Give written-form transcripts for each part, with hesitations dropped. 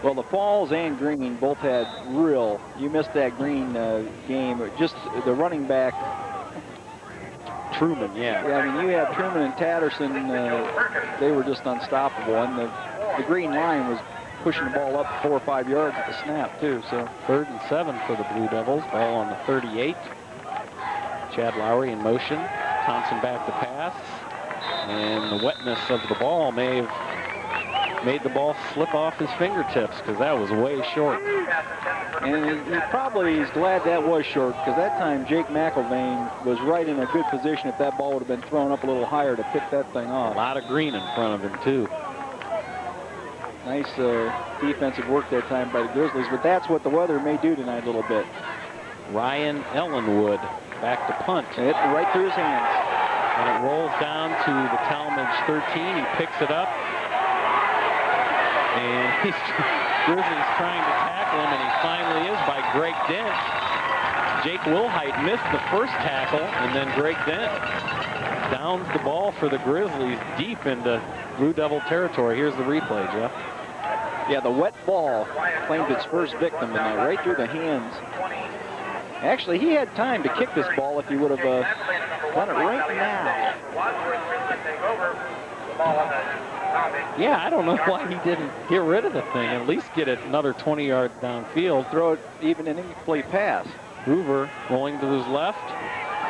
Well, the Falls and Green both had real, you missed that Green game, just the running back. Truman, yeah. Yeah, I mean, you had Truman and Tatterson, they were just unstoppable. And the Green line was pushing the ball up 4 or 5 yards at the snap, too. So 3rd and 7 for the Blue Devils. Ball on the 38. Chad Lowry in motion. Thompson back to pass. And the wetness of the ball may have made the ball slip off his fingertips because that was way short. And he probably is glad that was short because that time Jake McIlvain was right in a good position if that ball would have been thrown up a little higher to pick that thing off. A lot of green in front of him, too. Nice defensive work that time by the Grizzlies, but that's what the weather may do tonight a little bit. Ryan Ellenwood back to punt. It right through his hands. And it rolls down to the Tallmadge 13. He picks it up. And Grizzlies trying to tackle him, and he finally is by Greg Dent. Jake Wilhite missed the first tackle, and then Greg Dent downs the ball for the Grizzlies deep into Blue Devil territory. Here's the replay, Jeff. Yeah, the wet ball claimed its first victim tonight, right through the hands. Actually, he had time to kick this ball if he would have done it right now. Yeah, I don't know why he didn't get rid of the thing. At least get it another 20 yards downfield. Throw it even an incomplete pass. Hoover rolling to his left.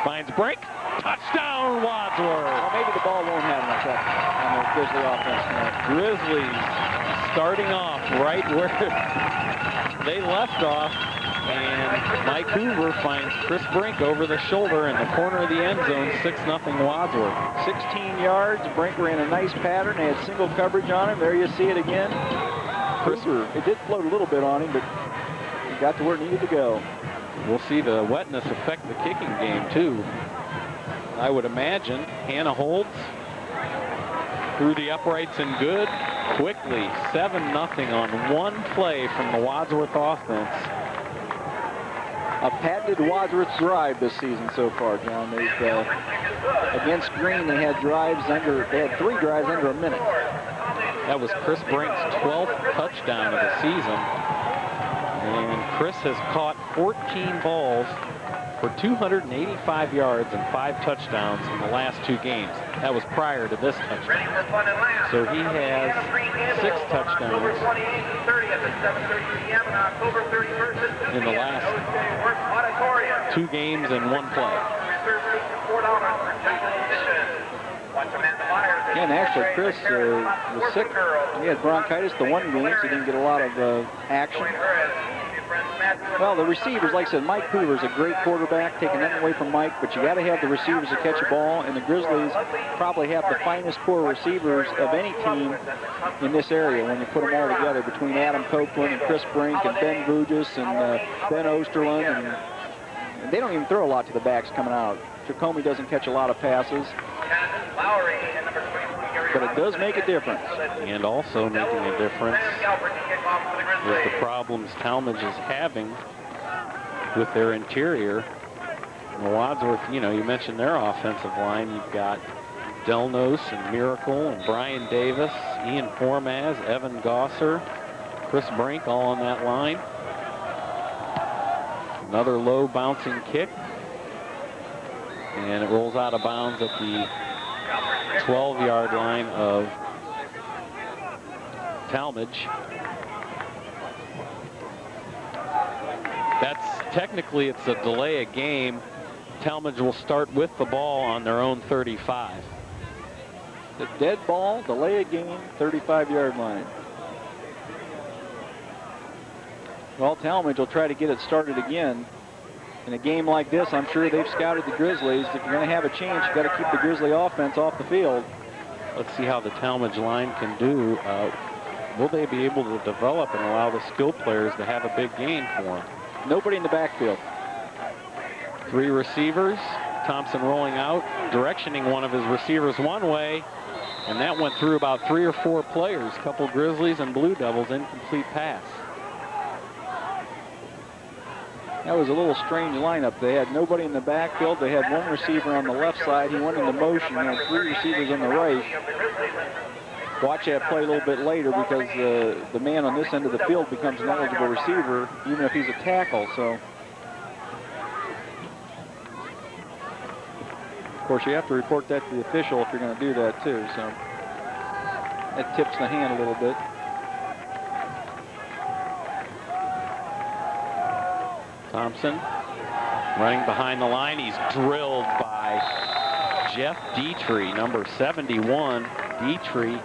Finds break. Touchdown, Wadsworth. Well, maybe the ball won't have an effect on the Grizzly offense tonight. Grizzlies starting off right where they left off. And Mike Hoover finds Chris Brink over the shoulder in the corner of the end zone, 6-0 Wadsworth. 16 yards, Brink ran a nice pattern. They had single coverage on him. There you see it again. Hoover, it did float a little bit on him, but he got to where it needed to go. We'll see the wetness affect the kicking game, too. I would imagine. Hannah holds through the uprights and good. Quickly, 7-0 on one play from the Wadsworth offense. A patented Wadsworth drive this season so far, John. They've, against Green, they had 3 drives under a minute. That was Chris Brink's 12th touchdown of the season. And Chris has caught 14 balls for 285 yards and 5 touchdowns in the last 2 games. That was prior to this touchdown. So he has 6 touchdowns in the last 2 games and 1 play. Yeah, and actually Chris was sick. He had bronchitis the one game, so he didn't get a lot of action. Well, the receivers, like I said, Mike Hoover's a great quarterback, taking nothing away from Mike, but you got to have the receivers to catch a ball, and the Grizzlies probably have the finest core receivers of any team in this area when you put them all together between Adam Copeland and Chris Brink and Ben Vugis and Ben Osterlund. And they don't even throw a lot to the backs coming out. Jacome doesn't catch a lot of passes, but it does make a difference. And also making a difference with the problems Tallmadge is having with their interior. And Wadsworth, you know, you mentioned their offensive line. You've got Delnos and Miracle and Brian Davis, Ian Formaz, Evan Gosser, Chris Brink all on that line. Another low bouncing kick. And it rolls out of bounds at the 12-yard line of Tallmadge. That's technically, it's a delay of game. Tallmadge will start with the ball on their own 35. The dead ball, delay of game, 35-yard line. Well, Tallmadge will try to get it started again. In a game like this, I'm sure they've scouted the Grizzlies. If you're going to have a chance, you've got to keep the Grizzly offense off the field. Let's see how the Tallmadge line can do. Will they be able to develop and allow the skill players to have a big game for them? Nobody in the backfield. 3 receivers. Thompson rolling out, directioning one of his receivers one way, and that went through about 3 or 4 players. Couple Grizzlies and Blue Devils, incomplete pass. That was a little strange lineup. They had nobody in the backfield. They had 1 receiver on the left side. He went into motion. He had 3 receivers on the right. watch that play a little bit later because the man on this end of the field becomes an eligible receiver, even if he's a tackle. So, of course, you have to report that to the official if you're going to do that too. So that tips the hand a little bit. Thompson running behind the line. He's drilled by Jeff Dietrich, number 71. Dietrich,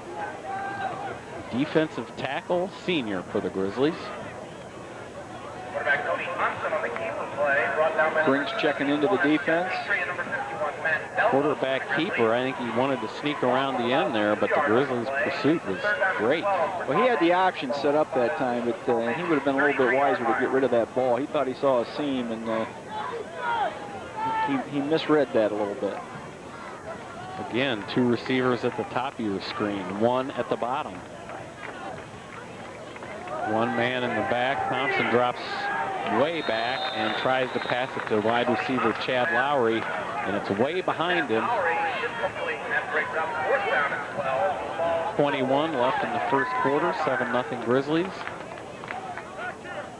defensive tackle, senior for the Grizzlies. Brinks checking into the defense. Quarterback keeper, I think he wanted to sneak around the end there, but the Grizzlies' pursuit was great. Well, he had the option set up that time, but he would have been a little bit wiser to get rid of that ball. He thought he saw a seam, and he misread that a little bit. Again, two receivers at the top of your screen, one at the bottom. One man in the back. Thompson drops way back and tries to pass it to wide receiver Chad Lowry, and it's way behind him. 21 left in the first quarter, 7-0 Grizzlies.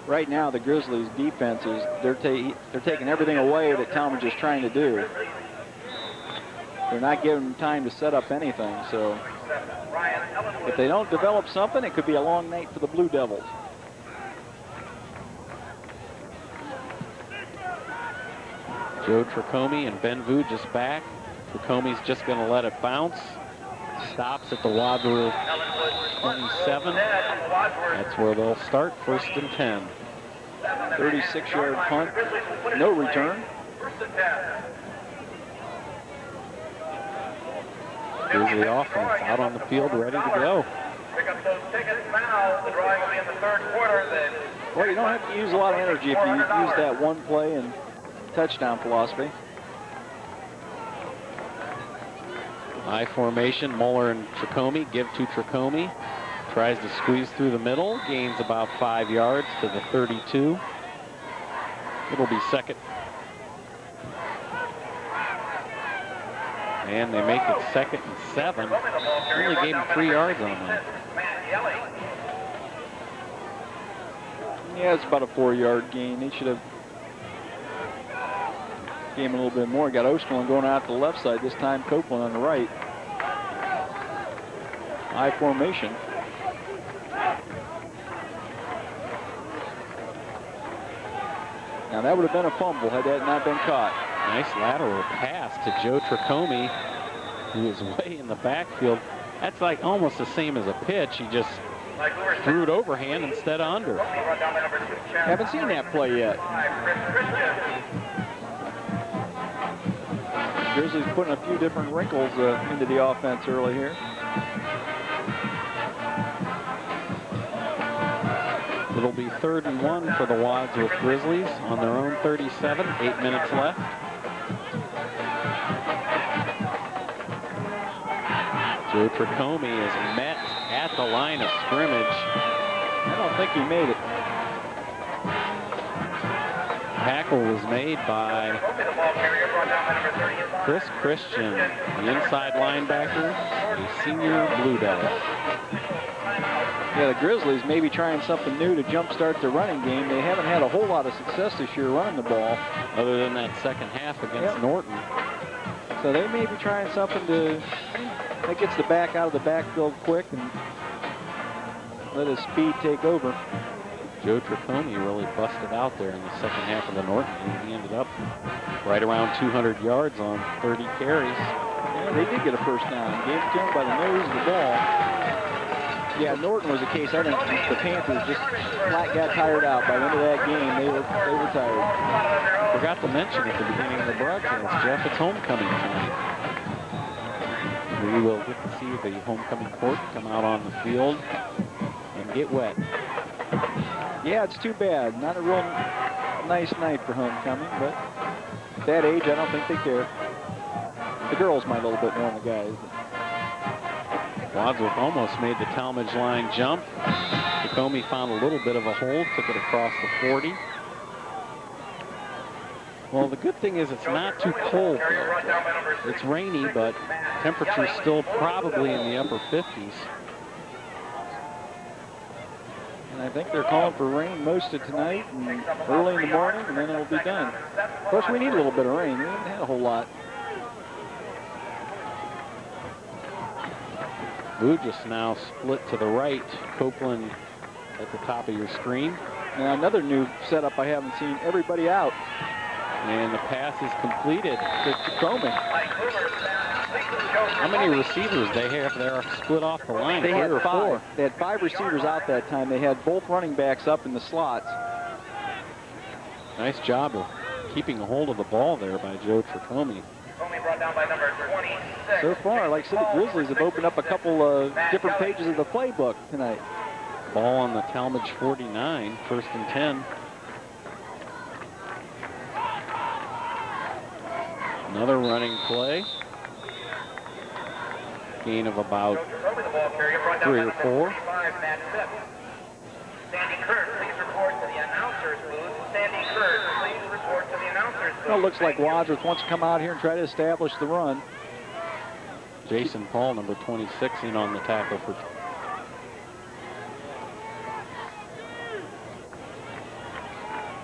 Right now, the Grizzlies' defense is they're taking everything away that Tallmadge is trying to do. They're not giving them time to set up anything. So if they don't develop something, it could be a long night for the Blue Devils. Joe Tricomi and Ben Vu just back. Tricomi's just going to let it bounce. Stops at the Wadsworth 27. That's where they'll start, 1st and 10. 36-yard punt, no return. Here's the offense out on the field, ready to go. Well, you don't have to use a lot of energy if you use that one play and touchdown philosophy. I formation, Muller and Tricomi give to Tricomi. Tries to squeeze through the middle, gains about 5 yards to the 32. It'll be second. And they make it 2nd and 7. Only gave him 3 yards on that. Yeah, it's about a 4-yard gain. They should have gave him a little bit more. Got Osterlund going out to the left side this time, Copeland on the right. I formation. Now that would have been a fumble had that not been caught. Nice lateral pass to Joe Tricomi, who is way in the backfield. That's like almost the same as a pitch. He just threw it overhand instead of under. Haven't seen that play yet. Grizzlies putting a few different wrinkles into the offense early here. It'll be 3rd and 1 for the Wadsworth Grizzlies on their own 37, 8 minutes left. Joe Tricomi is met at the line of scrimmage. I don't think he made it. Tackle was made by Chris Christian, the inside linebacker, a senior Blue Devil. Yeah, the Grizzlies may be trying something new to jumpstart the running game. They haven't had a whole lot of success this year running the ball. Other than that second half against Norton. So they may be trying something that gets the back out of the backfield quick and let his speed take over. Joe Tricomi really busted out there in the second half of the Norton game. He ended up right around 200 yards on 30 carries. Yeah, they did get a first down. Gave it to him by the nose of the ball. Yeah, Norton was the case. I think the Panthers just flat got tired out. By the end of that game, they were tired. Forgot to mention at the beginning of the broadcast, Jeff, it's homecoming tonight. We will get to see the homecoming court come out on the field and get wet. Yeah, it's too bad. Not a real nice night for homecoming, but at that age, I don't think they care. The girls might a little bit more than the guys. Wadsworth almost made the Tallmadge line jump. Tricomi found a little bit of a hole, took it across the 40. Well, the good thing is it's not too cold there. It's rainy, but temperature's still probably in the upper 50s. And I think they're calling for rain most of tonight and early in the morning, and then it'll be done. Of course, we need a little bit of rain. We haven't had a whole lot. Just now split to the right. Copeland at the top of your screen. Now another new setup I haven't seen. Everybody out. And the pass is completed to Comey. How many receivers they have there split off the line? They had 5. 4. They had 5 receivers out that time. They had both running backs up in the slots. Nice job of keeping a hold of the ball there by Joe Tricome. Brought down by number 26. So far, like I said, the Grizzlies have opened up a couple of different pages of the playbook tonight. Ball on the Tallmadge 49, 1st and 10. Another running play. Gain of about 3 or 4. Sandy Kurt, please report to the announcer's booth. Sandy Kurt, please report to the announcer's booth. Well, it looks like Wadsworth wants to come out here and try to establish the run. Jason Paul, number 26, in on the tackle for.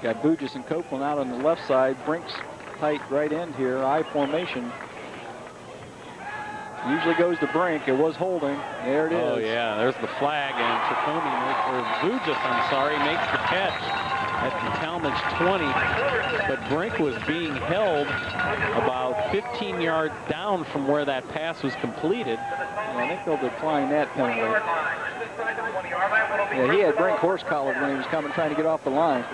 Got Bugis and Copeland out on the left side. Brink's tight right end here. I formation. Usually goes to Brink. It was holding. There it is. Oh, yeah. There's the flag. And Tricome, or Bugis, I'm sorry, makes the catch at the Tallmadge 20. But Brink was being held about 15 yards down from where that pass was completed. Yeah, I think they'll decline that penalty. Yeah, he had Brink horse collared when he was coming, trying to get off the line.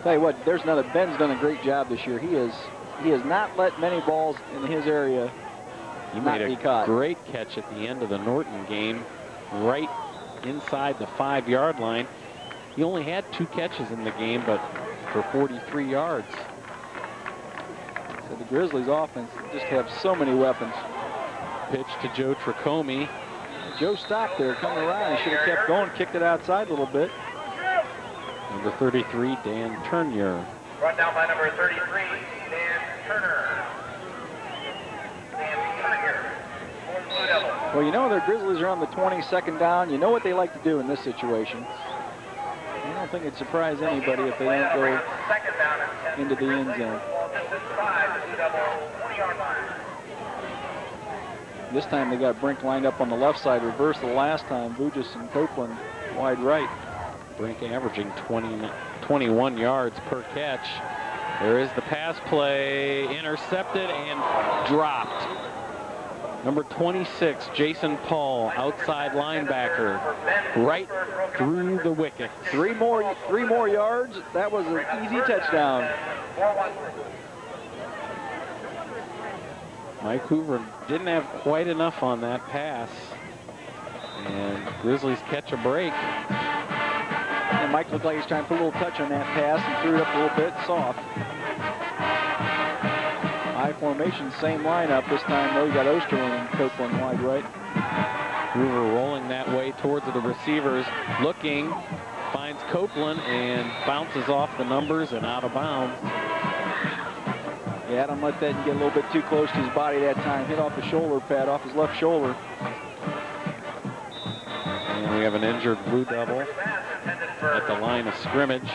Tell you what, there's another. Ben's done a great job this year. He has not let many balls in his area He not made be a caught. great catch at the end of the Norton game, right inside the 5-yard line. He only had 2 catches in the game, but for 43 yards. So the Grizzlies offense just have so many weapons. Pitch to Joe Tricome. Joe stopped there, coming around. He should have kept going, kicked it outside a little bit. Number 33, Dan Turnier. Brought down by number 33, Dan Turner. Dan Turner for the Blue Devils. Well, you know their Grizzlies are on the 22nd down. You know what they like to do in this situation. I don't think it'd surprise anybody if they don't go into the end zone. This time they got Brink lined up on the left side, reverse the last time. Bugis and Copeland wide right. Brink averaging 21 yards per catch. There is the pass play, intercepted and dropped. Number 26, Jason Paul, outside linebacker, right through the wicket. Three more yards. That was an easy touchdown. Mike Hoover didn't have quite enough on that pass. And Grizzlies catch a break. And Mike looked like he's trying to put a little touch on that pass and threw it up a little bit soft. I formation, same lineup. This time, though, you got Osterlin and Copeland wide right. Hoover rolling that way towards the receivers, looking, finds Copeland and bounces off the numbers and out of bounds. Yeah, Adam let that get a little bit too close to his body that time. Hit off the shoulder pad, off his left shoulder. And we have an injured Blue Devil at the line of scrimmage.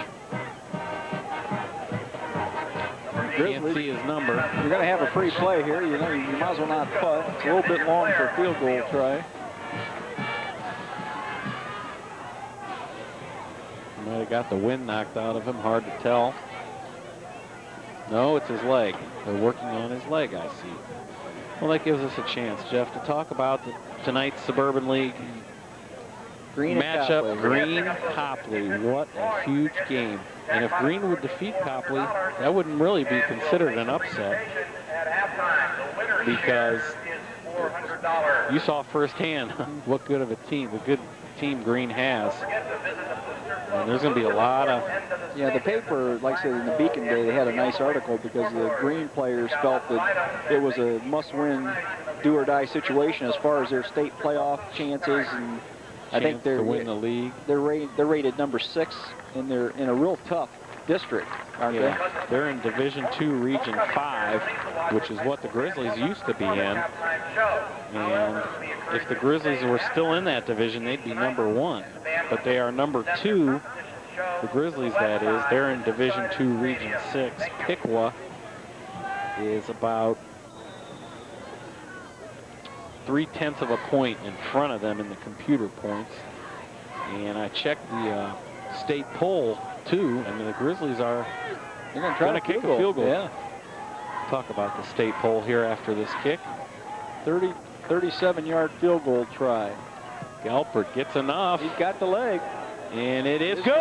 Can't see his number. You're going to have a free play here. You know, you might as well not putt. It's a little bit long for a field goal try. Might have got the wind knocked out of him. Hard to tell. No, it's his leg. They're working on his leg, I see. Well, that gives us a chance, Jeff, to talk about tonight's Suburban League matchup. Green Copley. What a huge game. And if Green would defeat Copley, that wouldn't really be considered an upset, because you saw firsthand what good of a team, the good team Green has. And there's going to be a lot of... Yeah, the paper, like I said, in the Beacon Day, they had a nice article because the Green players felt that it was a must-win, do-or-die situation as far as their state playoff chances, and I think they're to win the league. They're rated number 6, and they're in a real tough district, aren't they? They're in Division II, Region 5, which is what the Grizzlies used to be in. And if the Grizzlies were still in that division, they'd be number 1. But they are number 2, the Grizzlies, that is. They're in Division II, Region 6. Piqua is about 0.3 of a point in front of them in the computer points. And I checked the state poll, too. I mean, the Grizzlies are going to kick a field goal. Yeah. Talk about the state poll here after this kick. 37-yard field goal try. Galpert gets enough. He's got the leg. And it is good.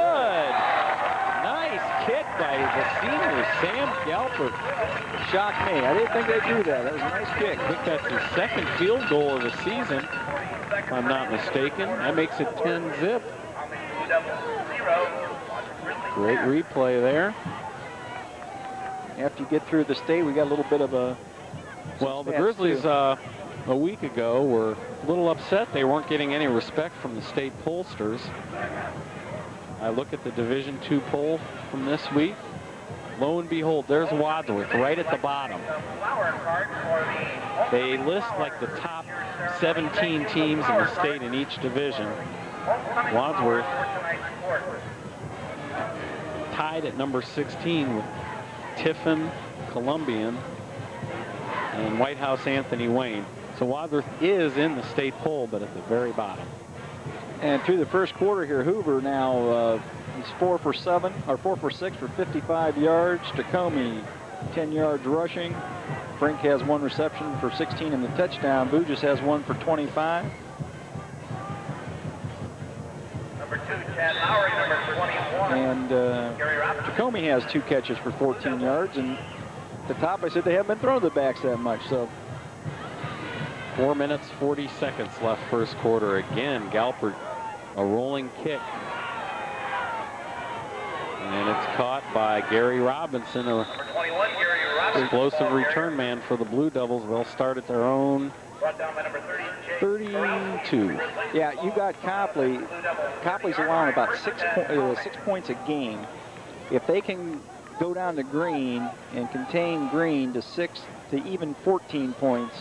Nice kick by the senior, Sam Galpert. Shocked me. I didn't think they'd do that. That was a nice kick. I think that's his 2nd field goal of the season, if I'm not mistaken. That makes it 10-zip. Great replay there. After you get through the state, we got a little bit of a... Well, the Grizzlies a week ago were a little upset. They weren't getting any respect from the state pollsters. I look at the Division II poll from this week. Lo and behold, there's Wadsworth right at the bottom. They list like the top 17 teams in the state in each division. Wadsworth tied at number 16 with Tiffin, Columbian, and White House Anthony Wayne. So Wadsworth is in the state poll, but at the very bottom. And through the first quarter here, Hoover now he's 4 for 7, or 4 for 6 for 55 yards. Tacomie, 10 yards rushing. Brink has 1 reception for 16 in the touchdown. Bugis has 1 for 25. Number 2, Chad Lowry, number 21. And Tacomie has 2 catches for 14 yards. And at the top, I said they haven't been throwing the backs that much. So 4 minutes, 40 seconds left first quarter. Again, Galpert, a rolling kick. And it's caught by Gary Robinson, a explosive return man for the Blue Devils. They'll start at their own 32. Yeah, you got Copley. Copley's allowing about 6 points a game. If they can go down to Green and contain Green to 6 to even 14 points,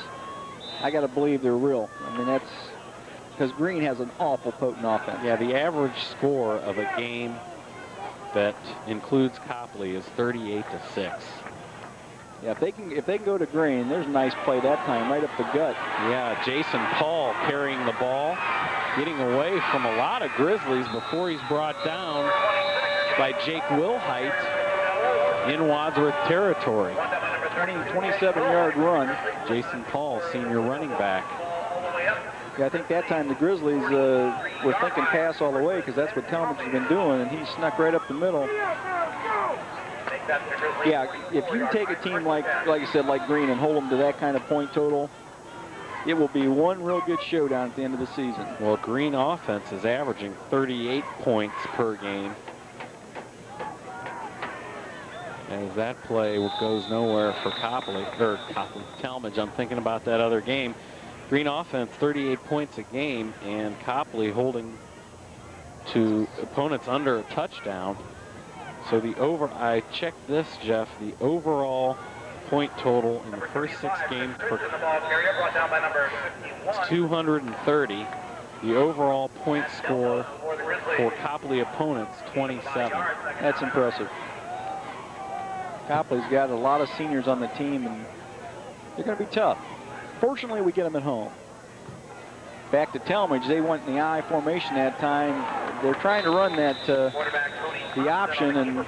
I got to believe they're real. I mean, that's because Green has an awful potent offense. Yeah, the average score of a game that includes Copley is 38-6. Yeah, if they can go to Green, there's a nice play that time, right up the gut. Yeah, Jason Paul carrying the ball, getting away from a lot of Grizzlies before he's brought down by Jake Wilhite in Wadsworth territory. 27-yard run. Jason Paul, senior running back. Yeah, I think that time the Grizzlies were thinking pass all the way because that's what Tallmadge has been doing, and he snuck right up the middle. Yeah, if you take a team like I said, like Green, and hold them to that kind of point total, it will be one real good showdown at the end of the season. Well, Green offense is averaging 38 points per game. As that play goes nowhere for Tallmadge. I'm thinking about that other game. Green offense, 38 points a game, and Copley holding to opponents under a touchdown. So I checked this, Jeff, the overall point total in the first 6 games for 230. The overall point score for Copley opponents, 27. That's impressive. Copley's got a lot of seniors on the team, and they're going to be tough. Fortunately, we get them at home. Back to Tallmadge, they went in the I formation that time. They're trying to run that the option, and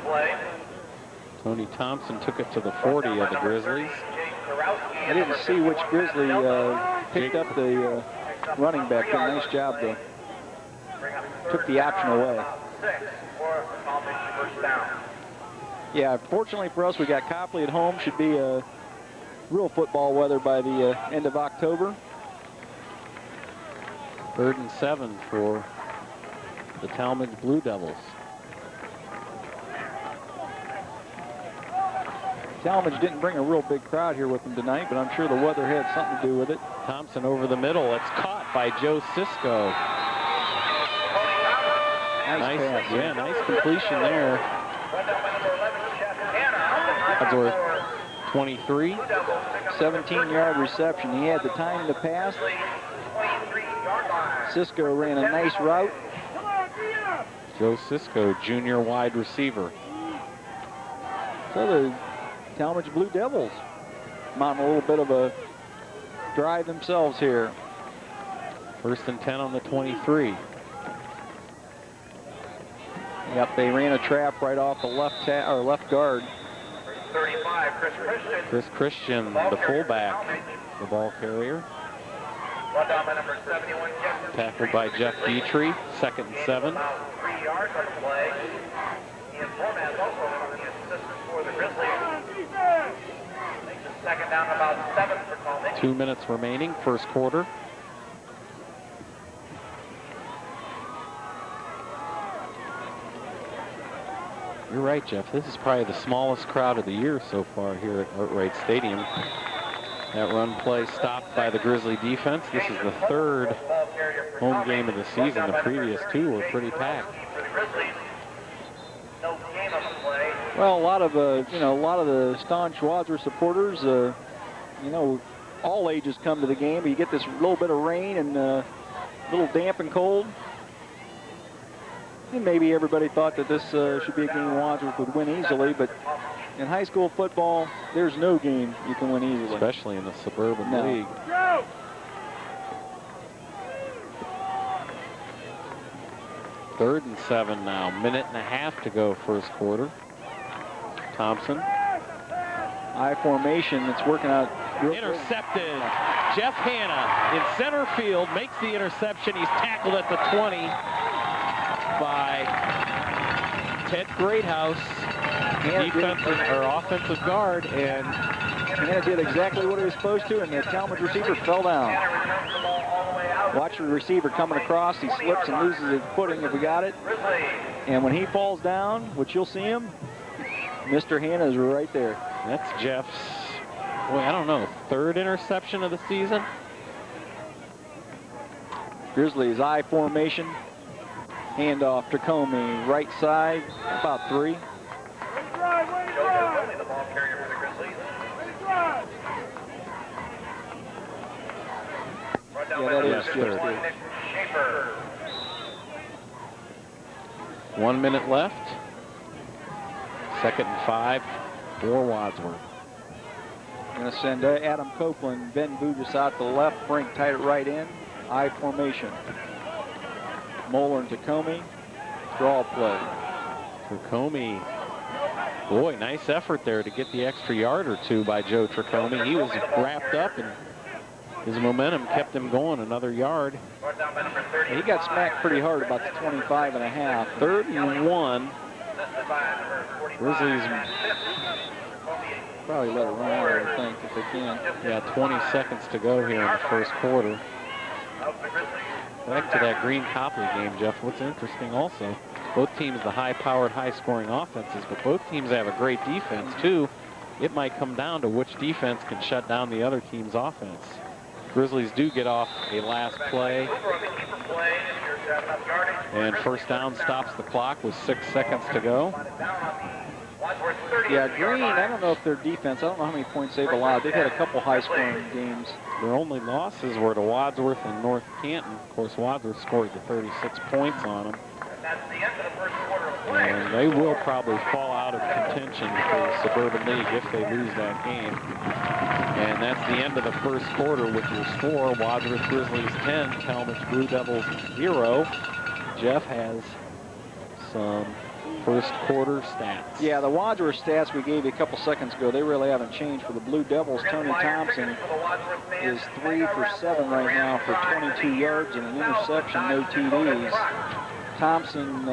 Tony Thompson took it to the 40 of the Grizzlies. I didn't see which Grizzly picked up the running back. Did a nice job, though. Took the option away. Yeah, fortunately for us, we got Copley at home. Should be real football weather by the end of October. 3rd and 7 for the Tallmadge Blue Devils. Tallmadge didn't bring a real big crowd here with them tonight, but I'm sure the weather had something to do with it. Thompson over the middle. It's caught by Joe Sisko. Nice pass. Yeah, nice completion there. Wadsworth 23. 17-yard reception. He had the time to pass. Cisco ran a nice route. Joe Cisco, junior wide receiver. So the Tallmadge Blue Devils mounting a little bit of a drive themselves here. 1st and 10 on the 23. Yep, they ran a trap right off the left guard. 35, Chris Christian, the fullback, the ball carrier. Number 71, Jeff. Tackled by Jeff Dietrich, 2nd and 7. About 3 yards on the play. Ian Foreman is also one of the assistants for the Grizzlies. Makes it 2nd down, about 7 for Tallmadge. 2 minutes remaining, first quarter. You're right, Jeff. This is probably the smallest crowd of the year so far here at Outright Stadium. That run play stopped by the Grizzly defense. This is the 3rd home game of the season. The previous 2 were pretty packed. Well, a lot of the staunch Wadsworth supporters, all ages come to the game. You get this little bit of rain and a little damp and cold. And maybe everybody thought that this should be a game Wadsworth would win easily, but in high school football, there's no game you can win easily. Especially in the suburban league. Third and 7 now. Minute and a half to go first quarter. Thompson. I formation. It's working out. Intercepted. Jeff Hanna in center field makes the interception. He's tackled at the 20 by Ted Greathouse, offensive guard, and Hanna did exactly what he was supposed to, and the Tallmadge receiver fell down. Watch the receiver coming across. He slips and loses his footing if we got it. And when he falls down, which you'll see him, Mr. Hanna is right there. That's Jeff's, I don't know, 3rd interception of the season. Grizzlies I formation. Handoff to Comey, right side, about 3. The ball carrier for the Grizzlies. Yeah, that is just 1 minute left. 2nd and 5 for Wadsworth. Going to send Adam Copeland, Ben Bugis out to the left, Frank tight at right end. I formation. Moeller and Tacomie, draw play. Tricomie, boy, nice effort there to get the extra yard or 2 by Joe Tricomie. He was wrapped up and his momentum kept him going another yard. He got smacked pretty hard about the 25 and a half. 3rd and 1. Grizzlies probably let it run out, I think, if they can. Yeah, 20 seconds to go here in the first quarter. Back to that Green Copley game, Jeff. What's interesting also, both teams the high-powered, high-scoring offenses, but both teams have a great defense too. It might come down to which defense can shut down the other team's offense. Grizzlies do get off a last play, and first down stops the clock with 6 seconds to go. Yeah, Green, I don't know if their defense, I don't know how many points they've allowed. They've had a couple high-scoring games. Their only losses were to Wadsworth and North Canton. Of course, Wadsworth scored the 36 points on them. And they will probably fall out of contention for the Suburban League if they lose that game. And that's the end of the first quarter with your score. Wadsworth Grizzlies 10, Tallmadge Blue Devils 0. Jeff has some first quarter stats. Yeah, the Wadsworth stats we gave you a couple seconds ago, they really haven't changed. For the Blue Devils, Tony Thompson is 3 for 7 right now for 22 yards and an interception, no TDs. Thompson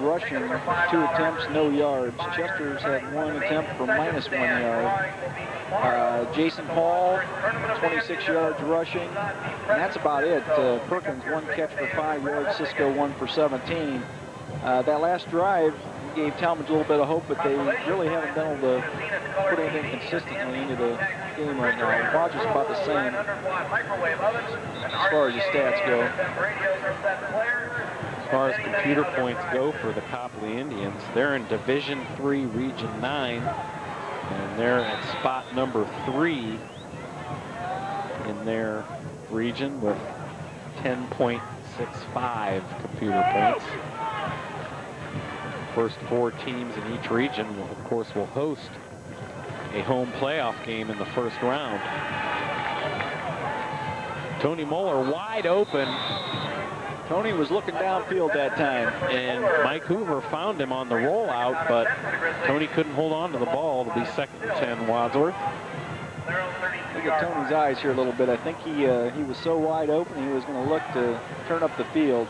rushing, 2 attempts, no yards. Chester's had 1 attempt for -1 yard. Jason Paul, 26 yards rushing, and that's about it. Perkins, 1 catch for 5 yards. Cisco, 1 for 17. That last drive gave Tallmadge a little bit of hope, but they really haven't been able to put anything consistently into the game right now. Wadsworth's about the same as far as the stats go. As far as computer points go for the Copley Indians, they're in Division III, Region 9, and they're at spot number 3 in their region with 10.65 computer points. First 4 teams in each region, of course, will host a home playoff game in the first round. Tony Moeller wide open. Tony was looking downfield that time. And Mike Hoover found him on the rollout, but Tony couldn't hold on to the ball. It'll be 2nd and 10 Wadsworth. Look at Tony's eyes here a little bit. I think he was so wide open he was going to look to turn up the field.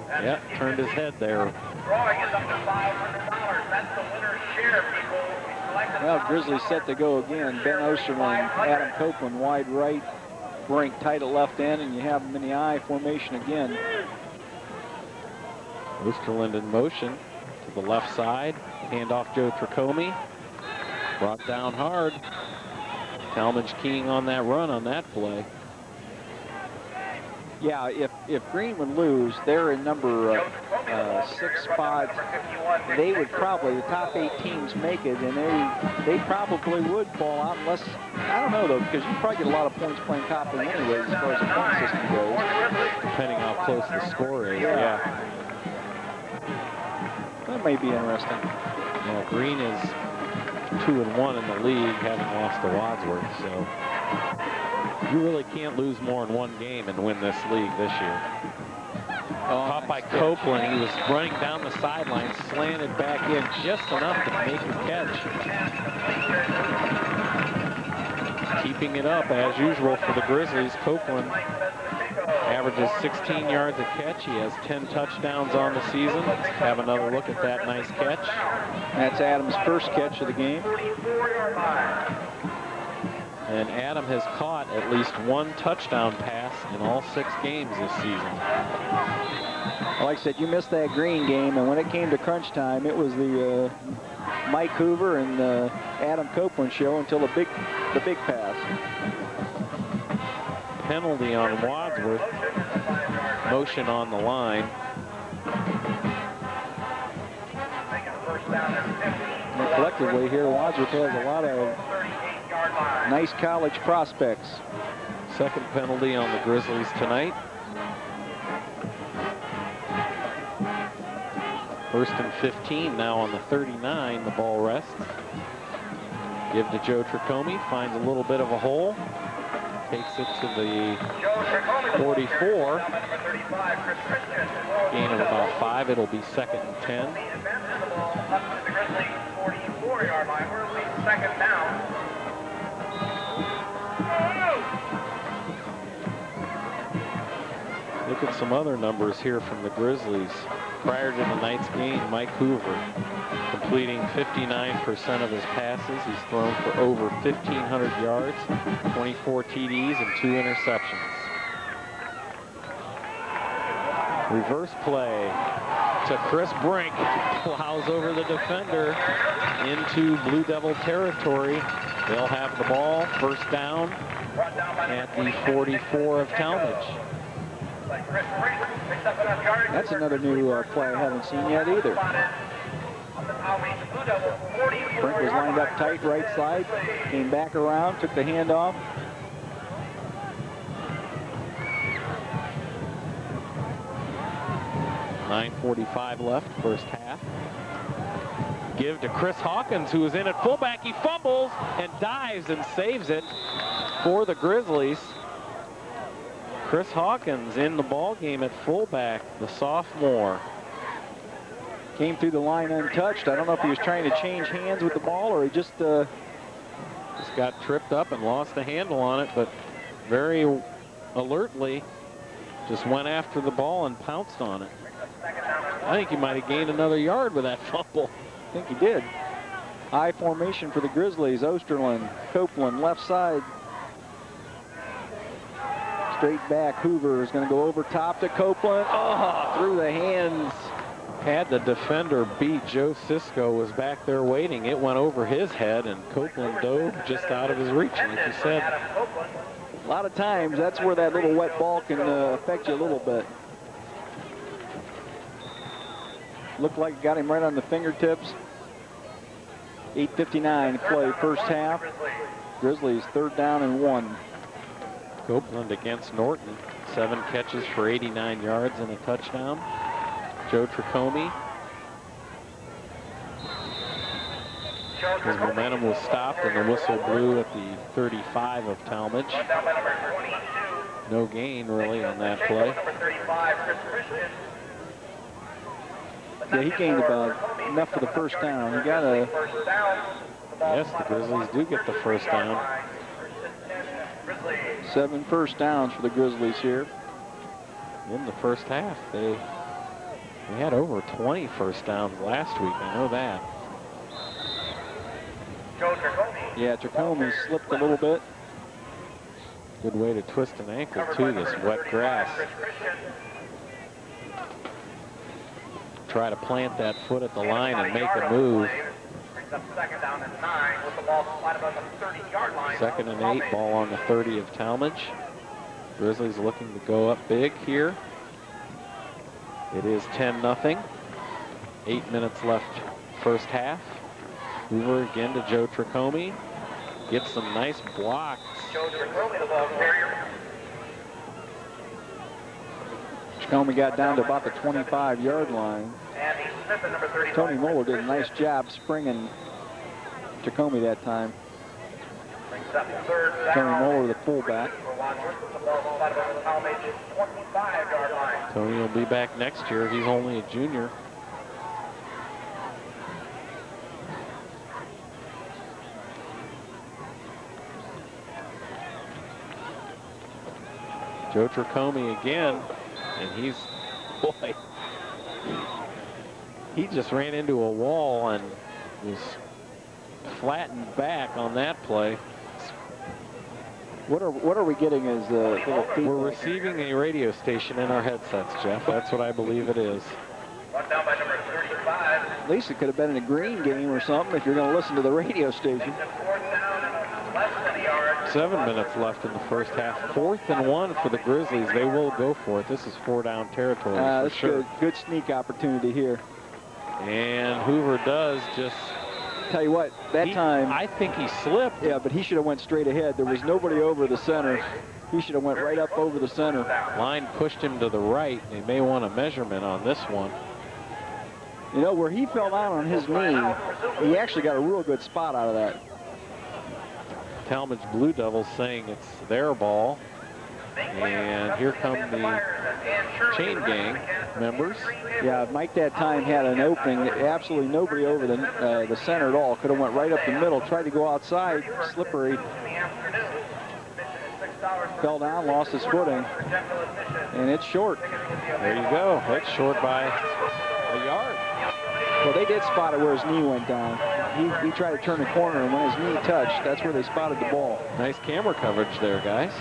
Yeah, turned his head there. Drawing is up to $500. That's the winner's share, people. Well, Grizzlies set to go again. Ben Osterland, Adam Copeland wide right, Brink tight at left end, and you have them in the I formation again. Osterland in motion to the left side. Handoff Joe Tricomi. Brought down hard. Tallmadge keying on that run on that play. Yeah, if Green would lose, they're in number 6 spots. They would probably, the top 8 teams make it, and they probably would fall out unless, I don't know though, because you probably get a lot of points playing Copley anyways as far as the point system goes. Depending how close the score is, yeah. That may be interesting. Yeah, Green is 2-1 in the league, having lost to Wadsworth, so you really can't lose more in one game and win this league this year. Caught by Copeland. He was running down the sideline, slanted back in just enough to make the catch. Keeping it up as usual for the Grizzlies. Copeland averages 16 yards a catch. He has 10 touchdowns on the season. Let's have another look at that nice catch. That's Adam's first catch of the game. And Adam has caught at least 1 touchdown pass in all 6 games this season. Like I said, you missed that Green game, and when it came to crunch time, it was the Mike Hoover and Adam Copeland show until the big pass. Penalty on Wadsworth. Motion on the line. And collectively here, Wadsworth has a lot of nice college prospects. Second penalty on the Grizzlies tonight. 1st and 15 now on the 39. The ball rests. Give to Joe Tricomi. Finds a little bit of a hole. Takes it to the 44. Gain of about 5. It'll be 2nd and 10. Up to the Grizzlies 44-yard line. We're at least 2nd down. Look at some other numbers here from the Grizzlies. Prior to tonight's game, Mike Hoover completing 59% of his passes. He's thrown for over 1,500 yards, 24 TDs, and 2 interceptions. Reverse play to Chris Brink. Plows over the defender into Blue Devil territory. They'll have the ball, first down at the 44 of Tallmadge. That's another new play I haven't seen yet either. Brink was lined up tight right side, came back around, took the handoff. .9:45 left, first half. Give to Chris Hawkins, who is in at fullback. He fumbles and dives and saves it for the Grizzlies. Chris Hawkins in the ball game at fullback, the sophomore. Came through the line untouched. I don't know if he was trying to change hands with the ball or he just got tripped up and lost the handle on it, but very alertly just went after the ball and pounced on it. I think he might have gained another yard with that fumble. I think he did. I formation for the Grizzlies. Osterland, Copeland, left side. Straight back, Hoover is going to go over top to Copeland. Oh, through the hands. Had the defender beat. Joe Cisco was back there waiting. It went over his head, and Copeland dove just out of his reach. And like you said, A lot of times, that's where that little wet ball can affect you a little bit. Looked like it got him right on the fingertips. 8:59 to play, first half. Grizzlies 3rd down and 1. Copeland against Norton. 7 catches for 89 yards and a touchdown. Joe Tricome. His momentum was stopped and the whistle blew at the 35 of Tallmadge. No gain really on that play. Yeah, he gained about enough for the first down. You gotta. Yes, the Grizzlies do get the first down. 7 first downs for the Grizzlies here. In the first half, they had over 20 first downs last week. I know that. Yeah, Tricome slipped a little bit. Good way to twist an ankle too, this wet grass. Try to plant that foot at the line and make a move. Second and 8, ball on the 30 of Tallmadge. Grizzlies looking to go up big here. It is 10-0. 8 minutes left first half. Hoover again to Joe Tricome. Gets some nice blocks. Tricome got down to about the 25-yard line. Tony Moeller did a nice job springing Tricome that time. Tony Moeller, the fullback. Tony will be back next year. He's only a junior. Joe Tricome again, and boy, he just ran into a wall and was flattened back on that play. What are we getting as little feedback? We're receiving a radio station in our headsets, Jeff. That's what I believe it is. At least it could have been in a green game or something if you're going to listen to the radio station. 7 minutes left in the first half. 4th and 1 for the Grizzlies. They will go for it. This is 4-down territory for that's sure. Good sneak opportunity here. And Hoover does just... Tell you what, that time... I think he slipped. Yeah, but he should have went straight ahead. There was nobody over the center. He should have went right up over the center. Line pushed him to the right. They may want a measurement on this one. You know, where he fell down on his knee, he actually got a real good spot out of that. Tallmadge Blue Devils saying it's their ball. And here come the chain gang members. Yeah, Mike that time had an opening. Absolutely nobody over the center at all. Could have went right up the middle, tried to go outside, slippery. Fell down, lost his footing, and it's short. There you go. It's short by a yard. Well, they did spot it where his knee went down. He tried to turn the corner, and when his knee touched, that's where they spotted the ball. Nice camera coverage there, guys.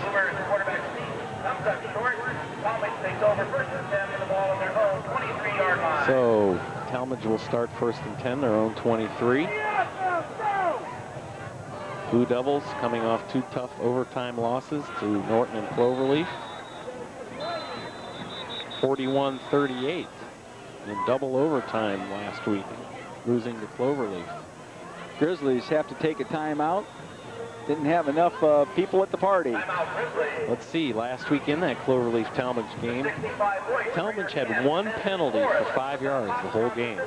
So Tallmadge will start 1st and 10, their own 23. Blue Devils coming off 2 tough overtime losses to Norton and Cloverleaf. 41-38 in double overtime last week, losing to Cloverleaf. Grizzlies have to take a timeout. Didn't have enough people at the party. Let's see, last week in that Cloverleaf-Tallmadge game, Tallmadge had 1 penalty for 5 yards the whole game.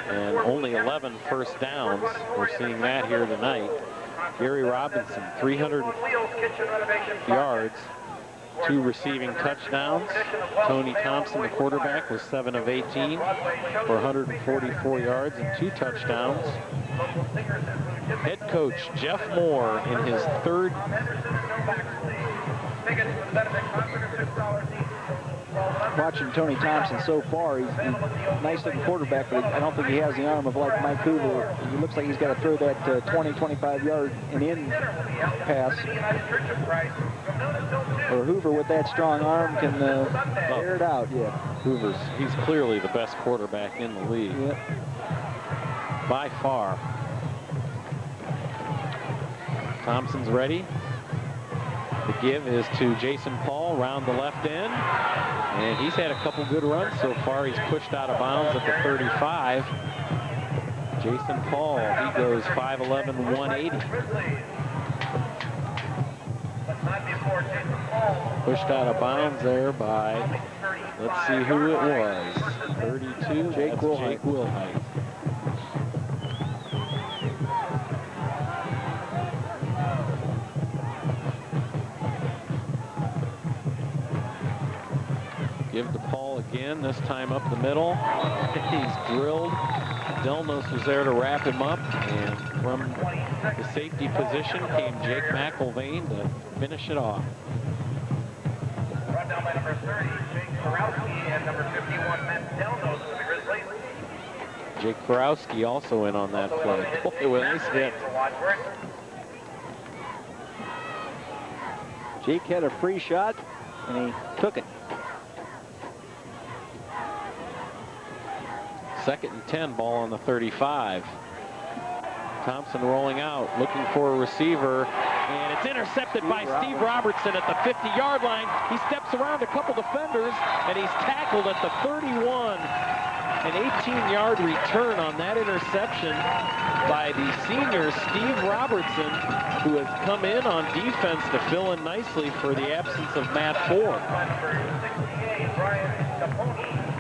And only 11 first downs. We're seeing that here tonight. Gary Robinson, 300 yards, 2 receiving touchdowns. Tony Thompson, the quarterback, was 7 of 18 for 144 yards and 2 touchdowns. Head coach Jeff Moore in his 3rd. Watching Tony Thompson so far, he's a nice looking quarterback, but I don't think he has the arm of like Mike Hoover. He looks like he's got to throw that 20, 25 yard and in pass. Or Hoover with that strong arm can air it out, yeah. He's clearly the best quarterback in the league. Yep. By far. Thompson's ready. The give is to Jason Paul around the left end. And he's had a couple good runs so far. He's pushed out of bounds at the 35. Jason Paul, he goes 5'11", 180. Pushed out of bounds there by, let's see who it was. 32, Jake Wilhite. Give to Paul again, this time up the middle. He's drilled. Delnos was there to wrap him up, and from the safety position came Jake McIlvain to finish it off. Brought down by number 30, Jake Borowski, and number 51, Matt Delnos for the Grizzlies. Jake Borowski also in on that play. It was a nice hit. Jake had a free shot, and he took it. 2nd and 10, ball on the 35. Thompson rolling out, looking for a receiver, and it's intercepted by Steve Robertson at the 50-yard line. He steps around a couple defenders, and he's tackled at the 31. An 18-yard return on that interception by the senior Steve Robertson, who has come in on defense to fill in nicely for the absence of Matt Ford.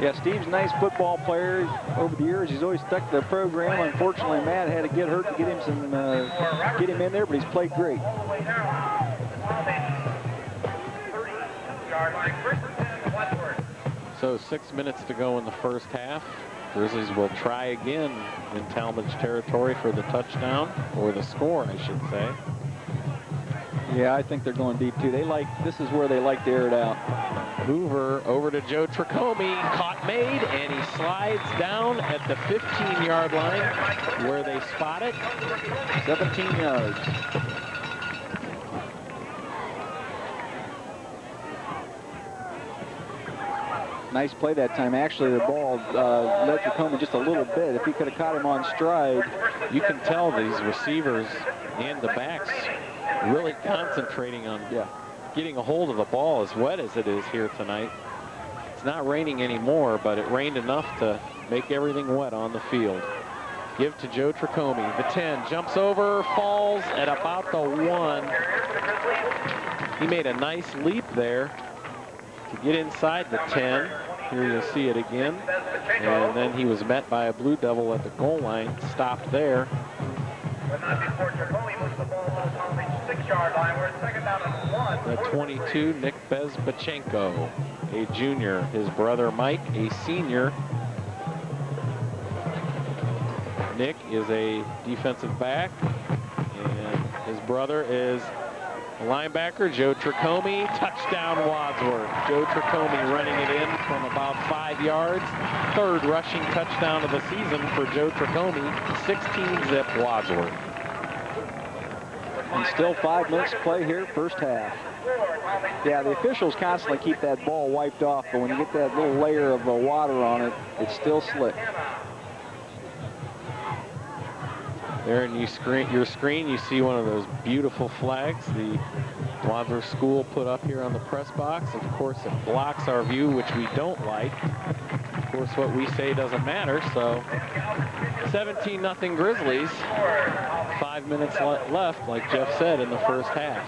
Yeah, Steve's a nice football player over the years. He's always stuck to the program. Unfortunately, Matt had to get hurt to get him in there, but he's played great. So 6 minutes to go in the first half. Grizzlies will try again in Tallmadge territory for the touchdown, or the score, I should say. Yeah, I think they're going deep too. This is where they like to air it out. Hoover over to Joe Tricomi, caught made, and he slides down at the 15-yard line where they spot it. 17 yards. Nice play that time. Actually, the ball led Tricomi just a little bit. If he could have caught him on stride. You can tell these receivers and the backs really concentrating on getting a hold of the ball, as wet as it is here tonight. It's not raining anymore, but it rained enough to make everything wet on the field. Give to Joe Tricomi. The 10 jumps over, falls at about the 1. He made a nice leap there to get inside the 10. Here you'll see it again. And then he was met by a Blue Devil at the goal line, stopped there. The 22, Nick Bezbachenko, a junior. His brother Mike, a senior. Nick is a defensive back, and his brother is a linebacker, Joe Tricomi. Touchdown, Wadsworth. Joe Tricomi running it in from about 5 yards. 3rd rushing touchdown of the season for Joe Tricomi. 16-zip Wadsworth. And still 5 minutes to play here, first half. Yeah, the officials constantly keep that ball wiped off, but when you get that little layer of water on it, it's still slick. There in your screen, you see one of those beautiful flags the Wadsworth School put up here on the press box. Of course, it blocks our view, which we don't like. Of course, what we say doesn't matter, so 17-0 Grizzlies. 5 minutes left, like Jeff said, in the first half.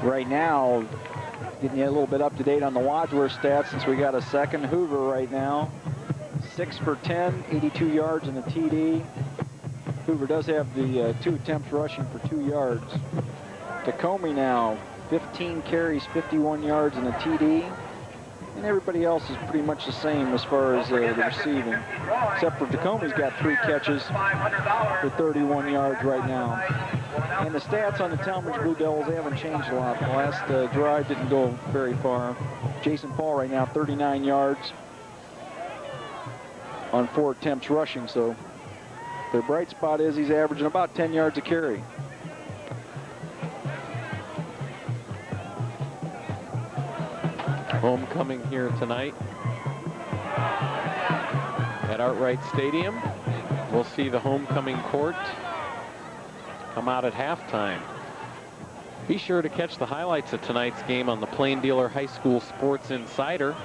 Right now, getting you a little bit up to date on the Wadsworth stats since we got a second. Hoover right now, 6 for 10, 82 yards in the TD. Hoover does have the 2 attempts rushing for 2 yards. Tricomi now, 15 carries, 51 yards in the TD. And everybody else is pretty much the same as far as the receiving. Except for Tricomi's got 3 catches for 31 yards right now. And the stats on the Tallmadge Blue Devils, they haven't changed a lot. The last drive didn't go very far. Jason Paul right now, 39 yards on 4 attempts rushing. So their bright spot is he's averaging about 10 yards a carry. Homecoming here tonight at Artwright Stadium. We'll see the homecoming court come out at halftime. Be sure to catch the highlights of tonight's game on the Plain Dealer High School Sports Insider.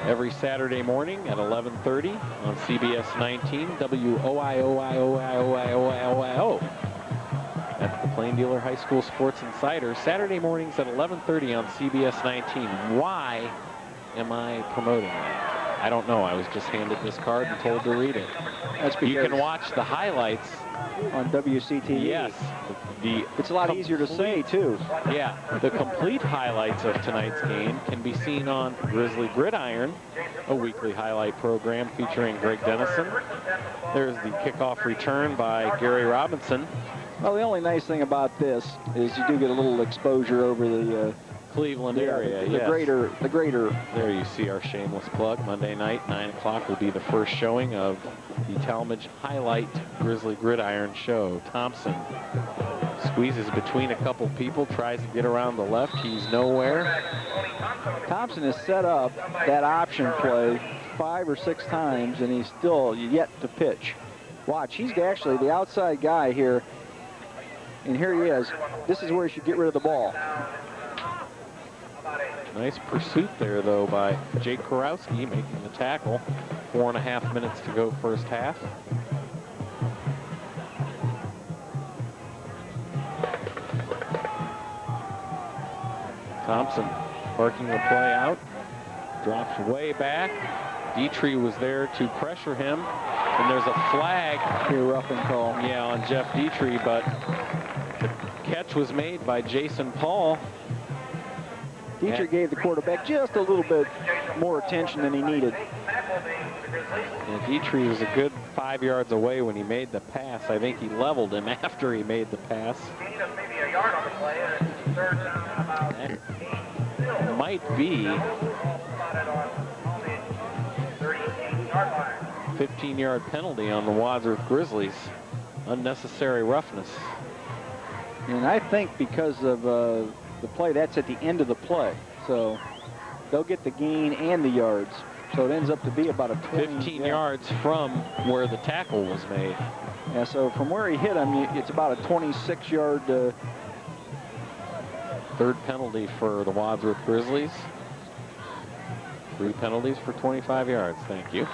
Every Saturday morning at 11:30 on CBS 19, WOIOIOIOIOIO. That's the Plain Dealer High School Sports Insider. Saturday mornings at 11:30 on CBS 19. Why am I promoting that? I don't know. I was just handed this card and told to read it. That's because you can watch the highlights on WCTV. Yes. It's a lot easier to say, too. Yeah. The complete highlights of tonight's game can be seen on Grizzly Gridiron, a weekly highlight program featuring Greg Dennison. There's the kickoff return by Gary Robinson. Well, the only nice thing about this is you do get a little exposure over the Cleveland area. The greater. There you see our shameless plug. Monday night, 9 o'clock will be the first showing of the Tallmadge Highlight Grizzly Gridiron show. Thompson squeezes between a couple people, tries to get around the left. He's nowhere. Thompson has set up that option play 5 or 6 times, and he's still yet to pitch. Watch, he's actually the outside guy here, and here he is. This is where he should get rid of the ball. Nice pursuit there, though, by Jake Kurowski making the tackle. 4.5 minutes to go first half. Thompson barking the play out. Drops way back. Dietrich was there to pressure him. And there's a flag. Here, roughing call. Yeah, on Jeff Dietrich, but the catch was made by Jason Paul. Dietrich gave the quarterback just a little bit more attention than he needed. Yeah, Dietrich was a good 5 yards away when he made the pass. I think he leveled him after he made the pass. That might be 15-yard penalty on the Wadsworth Grizzlies. Unnecessary roughness. And I think because of the play, that's at the end of the play. So they'll get the gain and the yards. So it ends up to be about a 15 yards from where the tackle was made. Yeah, so from where he hit him, it's about a 26-yard. Third penalty for the Wadsworth Grizzlies. 3 penalties for 25 yards. Thank you.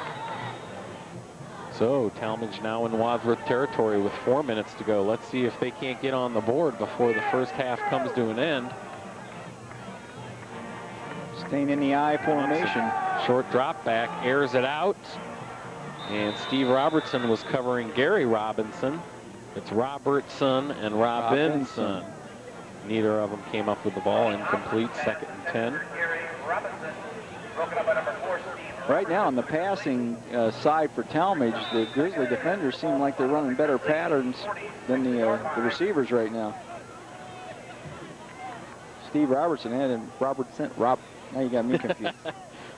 So Tallmadge now in Wadsworth territory with 4 minutes to go. Let's see if they can't get on the board before the first half comes to an end. Staying in the I formation. Short drop back, airs it out. And Steve Robertson was covering Gary Robinson. It's Robertson and Robinson. Neither of them came up with the ball. Incomplete, 2nd and 10. Right now on the passing side for Tallmadge, the Grizzly defenders seem like they're running better patterns than the receivers right now. Steve Robertson had him, now you got me confused.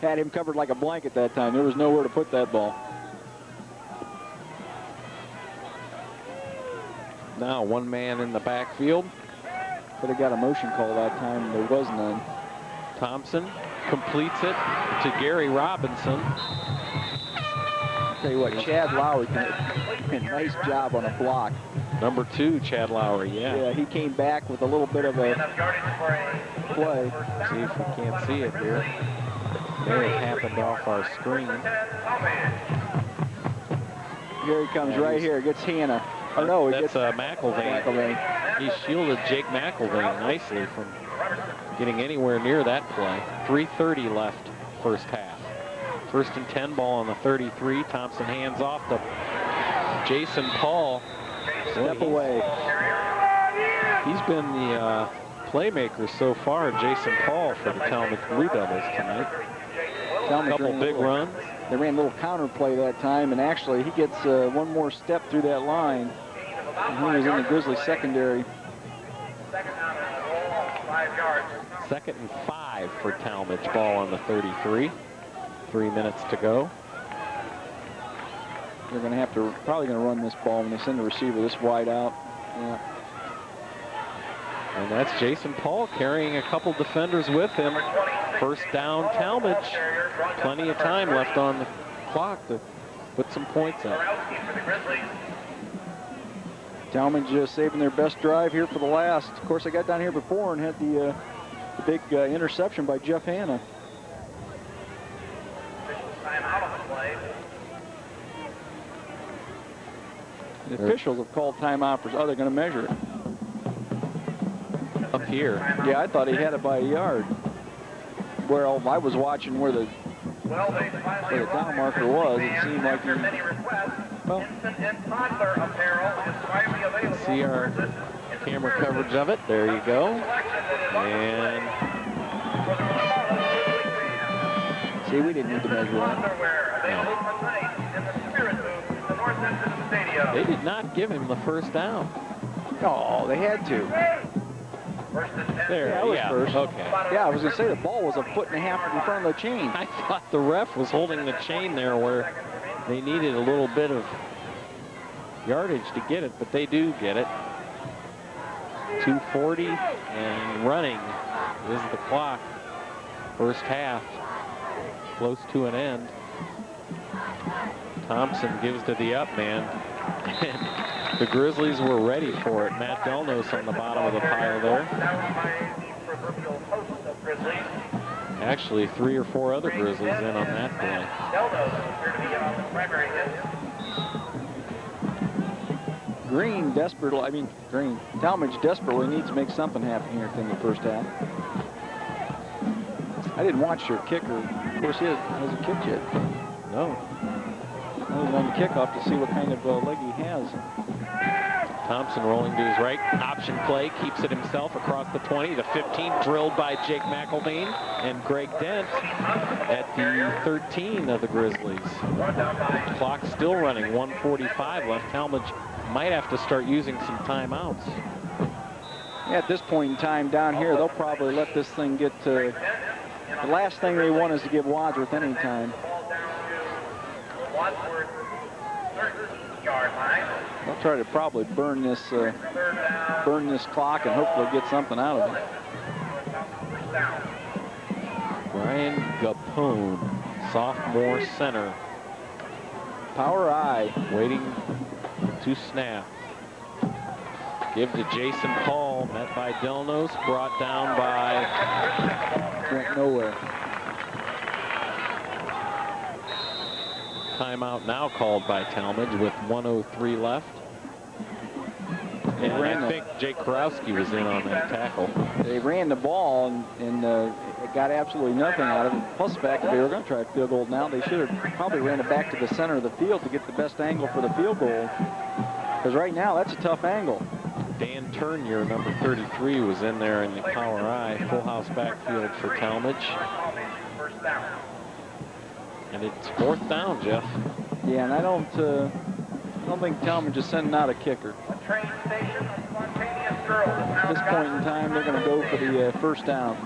Had him covered like a blanket that time. There was nowhere to put that ball. Now 1 man in the backfield. Could have got a motion call that time. There was none. Thompson completes it to Gary Robinson. I'll tell you what, Chad Lowry did a nice job on a block. Number 2, Chad Lowry, Yeah, he came back with a little bit of a play. See if we can't see it here. May have happened off our screen. Here he comes right here, gets Hannah. Oh no, he That's gets McElvain. He shielded Jake McElvain nicely from getting anywhere near that play. 3:30 left first half. 1st and 10, ball on the 33. Thompson hands off to Jason Paul. Step away. He's been the playmaker so far, Jason Paul, for the Tallmadge Blue Devils tonight. A couple big runs. They ran a little counter play that time, and actually he gets one more step through that line. And he was in the Grizzly secondary. 2nd and 5 for Tallmadge, ball on the 33. 3 minutes to go. They're going to have to, probably going to run this ball when they send the receiver this wide out. Yeah. And that's Jason Paul carrying a couple defenders with him. First down, Tallmadge. Plenty of time left on the clock to put some points up. Tallmadge saving their best drive here for the last. Of course, I got down here before and had the big interception by Jeff Hanna. The officials have called timeout for. Oh, they're going to measure it. Up here. Yeah, I thought he had it by a yard. Well, I was watching where the down marker was. It seemed like he. Well, see our camera coverage of it. There you go. And see, we didn't need to measure that. no. They did not give him the first down. Oh, they had to. There, Yeah, that was first. Okay. Yeah, I was going to say the ball was a foot and a half in front of the chain. I thought the ref was holding the chain there where they needed a little bit of yardage to get it, but they do get it. 2:40 and running is the clock. First half, close to an end. Thompson gives to the up man. The Grizzlies were ready for it. Matt Delnos on the bottom of the pile there. Actually, 3 or 4 other Grizzlies in on that play. Tallmadge desperately needs to make something happen here in the first half. I didn't watch their kicker. Of course, he hasn't kicked yet. No. I was on the kickoff to see what kind of leg he has. Thompson rolling to his right. Option play, keeps it himself across the 20, the 15, drilled by Jake McElveen and Greg Dent at the 13 of the Grizzlies. Clock still running, 1:45 left. Tallmadge might have to start using some timeouts. Yeah, at this point in time down here, they'll probably let this thing get to. The last thing they want is to give Wadsworth any time. They'll try to probably burn this clock and hopefully get something out of it. Brian Gapone, sophomore center. Power I. Waiting to snap. Give to Jason Paul, met by Delnos, brought down by... Went nowhere. Timeout now called by Tallmadge with 1:03 left. And I think Jake Karowski was in on that tackle. They ran the ball and got absolutely nothing out of it. Plus the fact that they were going to try a field goal now, they should have probably ran it back to the center of the field to get the best angle for the field goal. Because right now, that's a tough angle. Dan Turnier, number 33, was in there in the power I. Full house backfield for Tallmadge. And it's 4th down, Jeff. Yeah, and I don't think Tallmadge is sending out a kicker. At this point in time, they're going to go for the first down.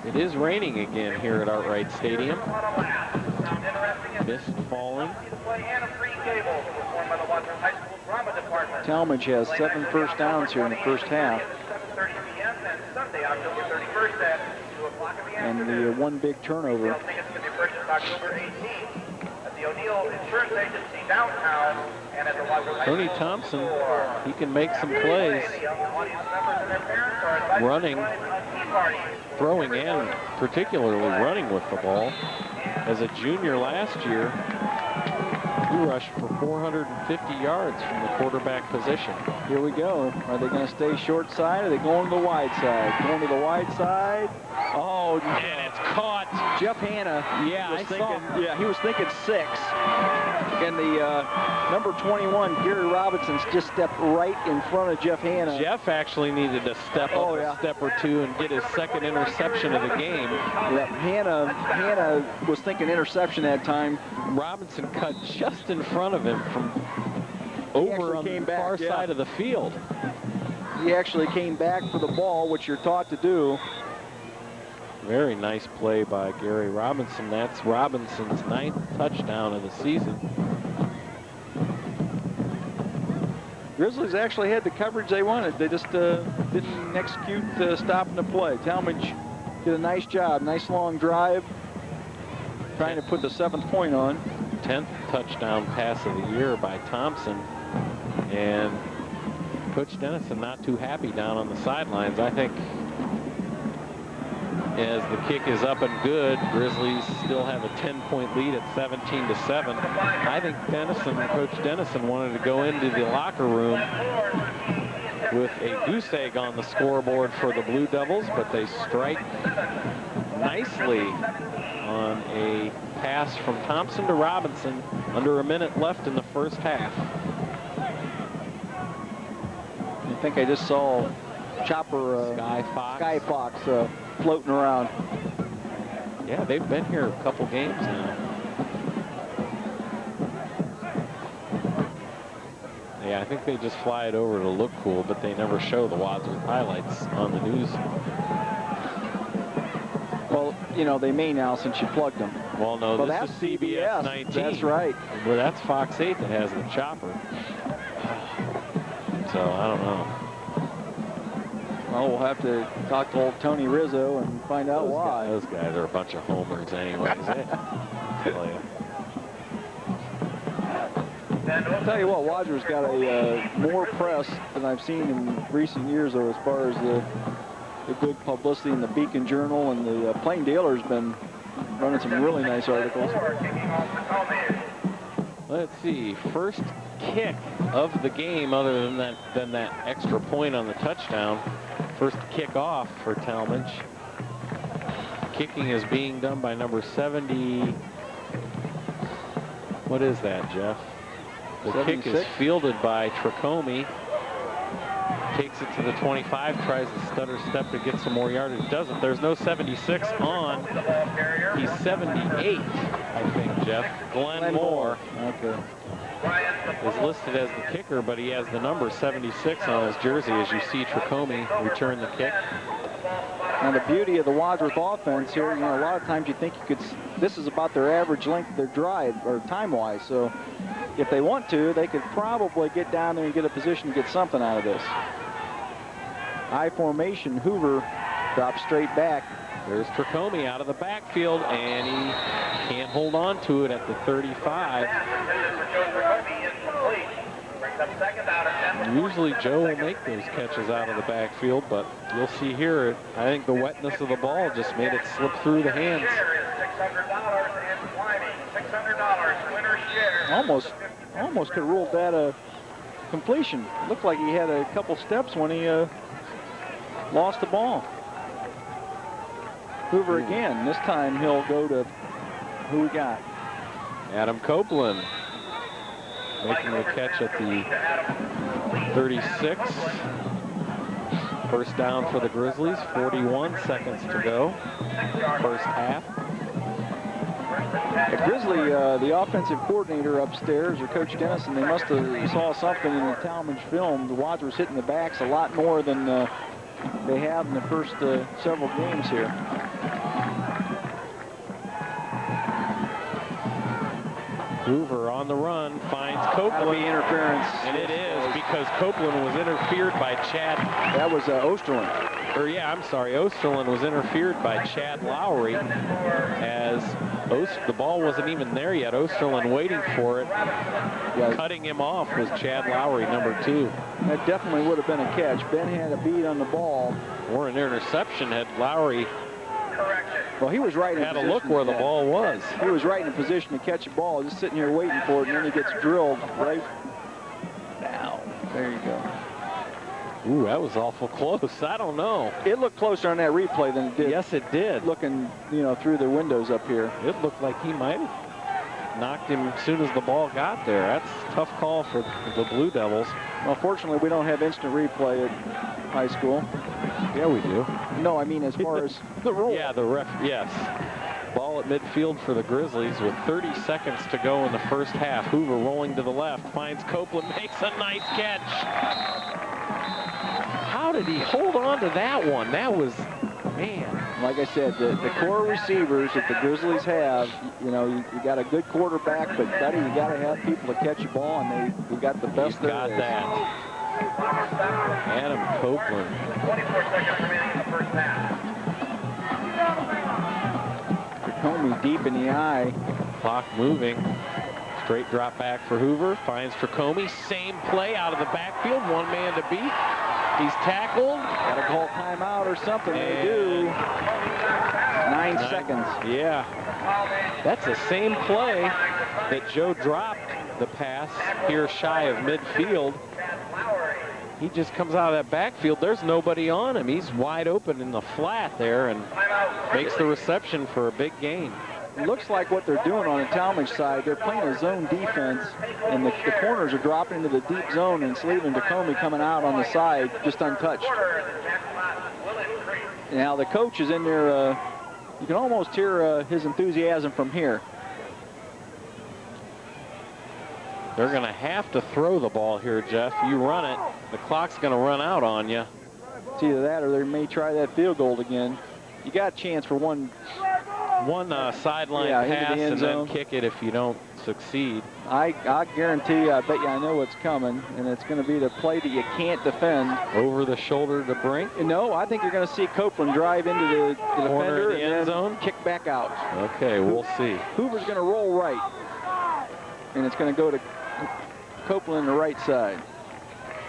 It is raining again here at Outright Stadium. Mist falling. Tallmadge has 7 first downs here in the first half. And the one big turnover. Tony Thompson, he can make some plays. Running, throwing, and particularly running with the ball. As a junior last year, he rushed for 450 yards from the quarterback position. Here we go. Are they going to stay short side? Or are they going to the wide side? Going to the wide side. Oh, and it's caught. Jeff Hanna. Yeah, he was thinking 6. And the number 21, Gary Robinson's just stepped right in front of Jeff Hanna. Jeff actually needed to step up a step or two and get his second interception of the game. Yeah, Hanna was thinking interception that time. Robinson cut just in front of him from over on the far side of the field. He actually came back for the ball, which you're taught to do. Very nice play by Gary Robinson. That's Robinson's 9th touchdown of the season. Grizzlies actually had the coverage they wanted. They just didn't execute stopping the play. Tallmadge did a nice job. Nice long drive. Trying to put the 7th point on. 10th touchdown pass of the year by Thompson. And Coach Dennison not too happy down on the sidelines. I think as the kick is up and good, Grizzlies still have a 10-point lead at 17-7. I think Coach Dennison wanted to go into the locker room with a goose egg on the scoreboard for the Blue Devils, but they strike nicely on a pass from Thompson to Robinson under a minute left in the first half. I think I just saw Chopper Sky Fox floating around. Yeah, they've been here a couple games now. Yeah, I think they just fly it over to look cool, but they never show the Wadsworth highlights on the news. Well, you know, they may now since you plugged them. Well, no, well, this that's is CBS 19. That's right. Well, that's Fox 8 that has the Chopper. So, I don't know. Well, we'll have to talk to old Tony Rizzo and find out why. Those guys are a bunch of homers anyways. I'll tell you what, Wadsworth's got a more press than I've seen in recent years, though, as far as the good publicity in the Beacon Journal, and the Plain Dealer's been running some really nice articles. Let's see, first kick of the game other than that extra point on the touchdown. First kick off for Tallmadge. Kicking is being done by number 70. What is that, Jeff? The 76. Kick is fielded by Tricome. Takes it to the 25, tries to stutter step to get some more yardage. Doesn't. There's no 76 on. He's 78, I think, Jeff. Glenn Moore. Okay. Is listed as the kicker, but he has the number 76 on his jersey, as you see Tricome return the kick. Now the beauty of the Wadsworth offense here, you know, a lot of times you think you could, this is about their average length of their drive, or time-wise, so if they want to, they could probably get down there and get a position to get something out of this. I formation, Hoover drops straight back. There's Tricome out of the backfield, and he can't hold on to it at the 35. Usually Joe will make those catches out of the backfield, but you'll see here, I think the wetness of the ball just made it slip through the hands. Almost could have ruled that a completion. Looked like he had a couple steps when he lost the ball. Hoover again. This time he'll go to who we got? Adam Copeland making the catch at the 36. First down for the Grizzlies. 41 seconds to go. First half. The Grizzly, the offensive coordinator upstairs, or Coach Dennison, they must have saw something in the Tallmadge film. The Wadsworth's hitting the backs a lot more than they have in the first several games here. Hoover on the run, finds Copeland. That'll be interference. And it is, because Copeland was interfered by Chad. That was Osterlin. Or yeah, I'm sorry, Osterlin was interfered by Chad Lowry, as the ball wasn't even there yet. Osterlin waiting for it. Yeah. Cutting him off was Chad Lowry, number 2. That definitely would have been a catch. Ben had a beat on the ball. Or an interception had Lowry. Well, he was right in had a look where the ball was. He was right in a position to catch the ball, just sitting here waiting for it, and then he gets drilled right now. There you go. Ooh, that was awful close. I don't know. It looked closer on that replay than it did. Yes, it did. Looking, you know, through the windows up here. It looked like he might have knocked him as soon as the ball got there. That's a tough call for the Blue Devils. Well, fortunately, we don't have instant replay at high school. Yeah, we do. No, I mean as far as the rule. Yeah, the ref, yes. Ball at midfield for the Grizzlies with 30 seconds to go in the first half. Hoover rolling to the left, finds Copeland, makes a nice catch. How did he hold on to that one? That was, man. Like I said, the core receivers that the Grizzlies have, you know, you got a good quarterback, but buddy, you got to have people to catch the ball, and they got the best there got is. That. Adam Copeland. 24 seconds remaining in the first half. Tricome deep in the eye. Clock moving. Straight drop back for Hoover. Finds for Comey. Same play out of the backfield. One man to beat. He's tackled. Got to call timeout or something. They do. 9 seconds. Yeah. That's the same play that Joe dropped the pass here shy of midfield. He just comes out of that backfield. There's nobody on him. He's wide open in the flat there and makes the reception for a big gain. It looks like what they're doing on the Tallmadge side, they're playing a zone defense, and the corners are dropping into the deep zone, and it's leaving Comey coming out on the side just untouched. Now the coach is in there. You can almost hear his enthusiasm from here. They're going to have to throw the ball here, Jeff. You run it, the clock's going to run out on you. It's either that or they may try that field goal again. You got a chance for one sideline pass and then kick it if you don't succeed. I guarantee you, I bet you I know what's coming, and it's going to be the play that you can't defend. Over the shoulder to Brink? No, I think you're going to see Copeland drive into the defender in the end zone, kick back out. Okay, we'll see. Hoover's going to roll right, and it's going to go to Copeland on the right side.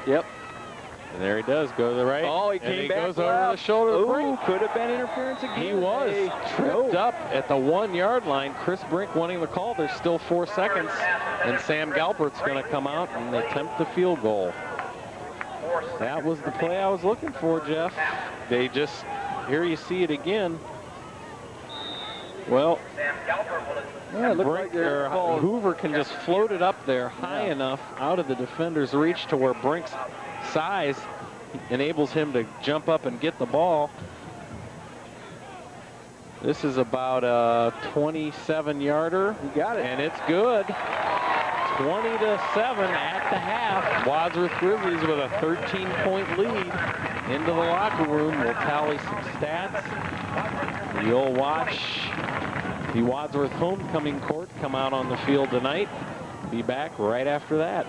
Yep. And there he does, go to the right. Oh, he came back goes over the shoulder to Brink. Could have been interference again. He was tripped up at the 1-yard line. Chris Brink wanting the call. There's still 4 seconds. And Sam Galpert's going to come out and attempt the field goal. That was the play I was looking for, Jeff. They just, here you see it again. Well, yeah, it looked like Hoover can just float it up there high enough out of the defender's reach to where Brink's size enables him to jump up and get the ball. This is about a 27-yarder. You got it. And it's good. 20-7 at the half. Wadsworth Grizzlies with a 13-point lead into the locker room. We'll tally some stats. You'll watch the Wadsworth homecoming court come out on the field tonight. Be back right after that.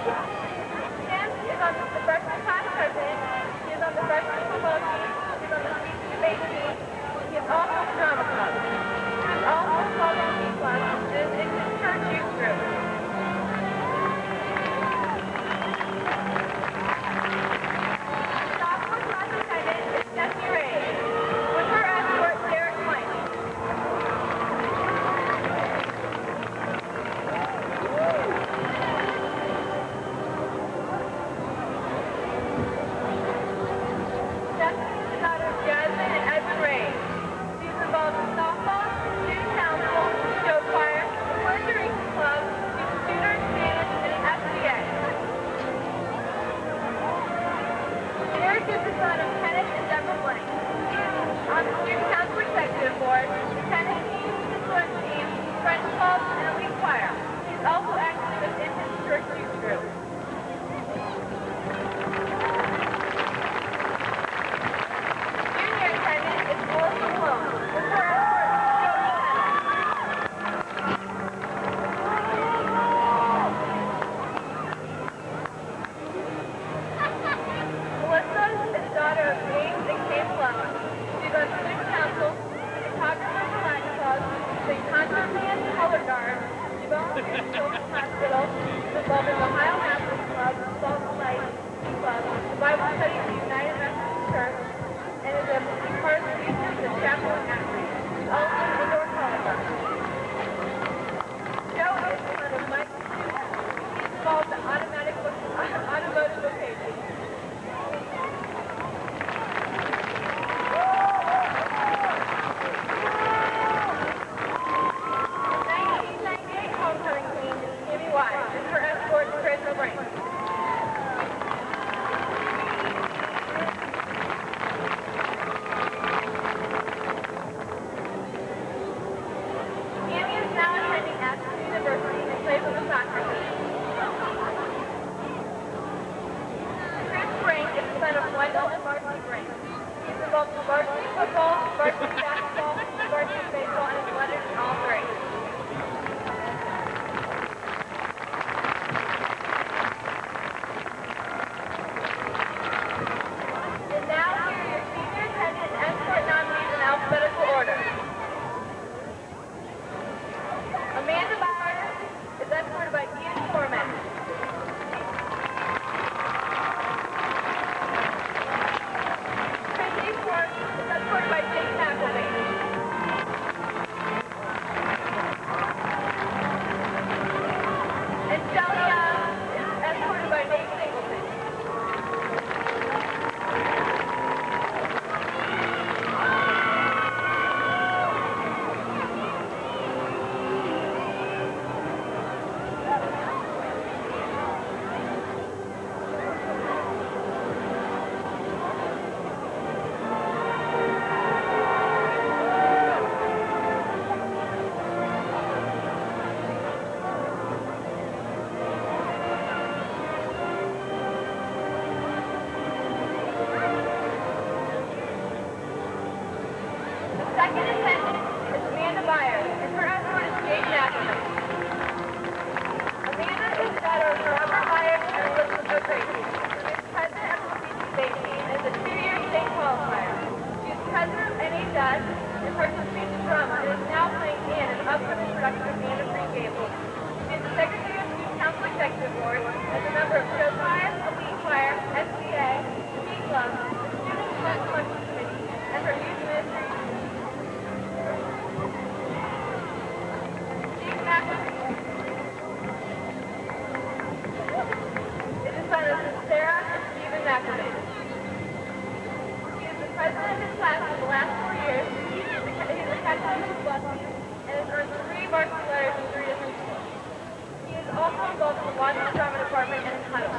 Tim is on the freshman class president. He is on the freshman football team. He is on the speech debate team. He is also the drama club. He is also involved in the club and is in his church youth group. Sophomore class attendant is Stephanie Ray. With her escort, Derek Mike. Stephanie is the daughter of Jasmine and Edwin Ray. She's involved in softball, student council, show choir, the Puerto Rican club, she's a tutor in Spanish, and an FCA. Derek is the son of Kenneth and Deborah Blank. He is on the student council executive board, the tennis team, the swim team, French club, and elite choir. He is also active within his church youth group. Junior attendant is Melissa Malone. With her escort, Joey Melissa is the daughter of James and Kay Malone. She's on student council, the photographer for Latin Club, the contour band, color guard. She volunteers at Children's Hospital. She's involved in the Ohio Baptist Club, Salt and Light Club, the Bible Study of the United Methodist Church, and is a part of the research and chaplain athlete. She's also an indoor color. Joe is the son of Mike and Sue. He's involved in automotive vocation. The 1998 homecoming queen is Kimmy Wise, and her escort is Chris O'Brien. Tammy is now attending Ashland University and plays on the soccer team. Chris Brink is the son of Wendell and Marcy Brink. He's involved in varsity football, varsity basketball, varsity baseball, and athletics in all three. And now here are your senior attendant and escort nominees in alphabetical order. Amanda Bauer is escorted by Ian Foreman. Tracy Ford is escorted by Jake McElvey. And Shelly Young is escorted by Nate Singleton. The second attendant is Amanda Byer, and her escort is Jade Jackson. Amanda is the daughter of Robert Myers and Elizabeth O'Grady. She is president of the speech debate team and is a 2-year state qualifier. She is president of NHS and participates in drama and is now playing Anne in an upcoming production of Anne of Green Gables. She is the secretary of Student Council Executive Board, as a member of Show Choir, Elite Choir, SCA, Ski Club, the Student Club Selection Committee, and her youth ministry. Steve McElvey. It is son of Sarah and Stephen McElvey. He is the president of his class for the last 4 years. He is a captain of the football team and has earned 3 varsity letters in 3 different schools. He is also involved in the Wadsworth Drama Department and in huddle.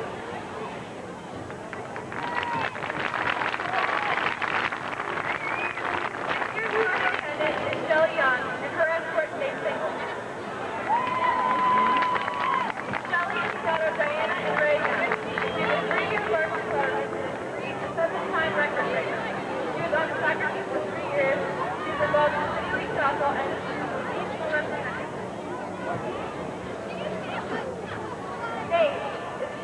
Your viewing attendant is Shelly Young, and her escort is Nate Singleton. Shelly is the daughter of Diana and Ray Young. She is a 3-year varsity letter and a 7-time record breaker. She was on the soccer team for 3 years. She is involved in CityLink Cable and is each woman. Nate is the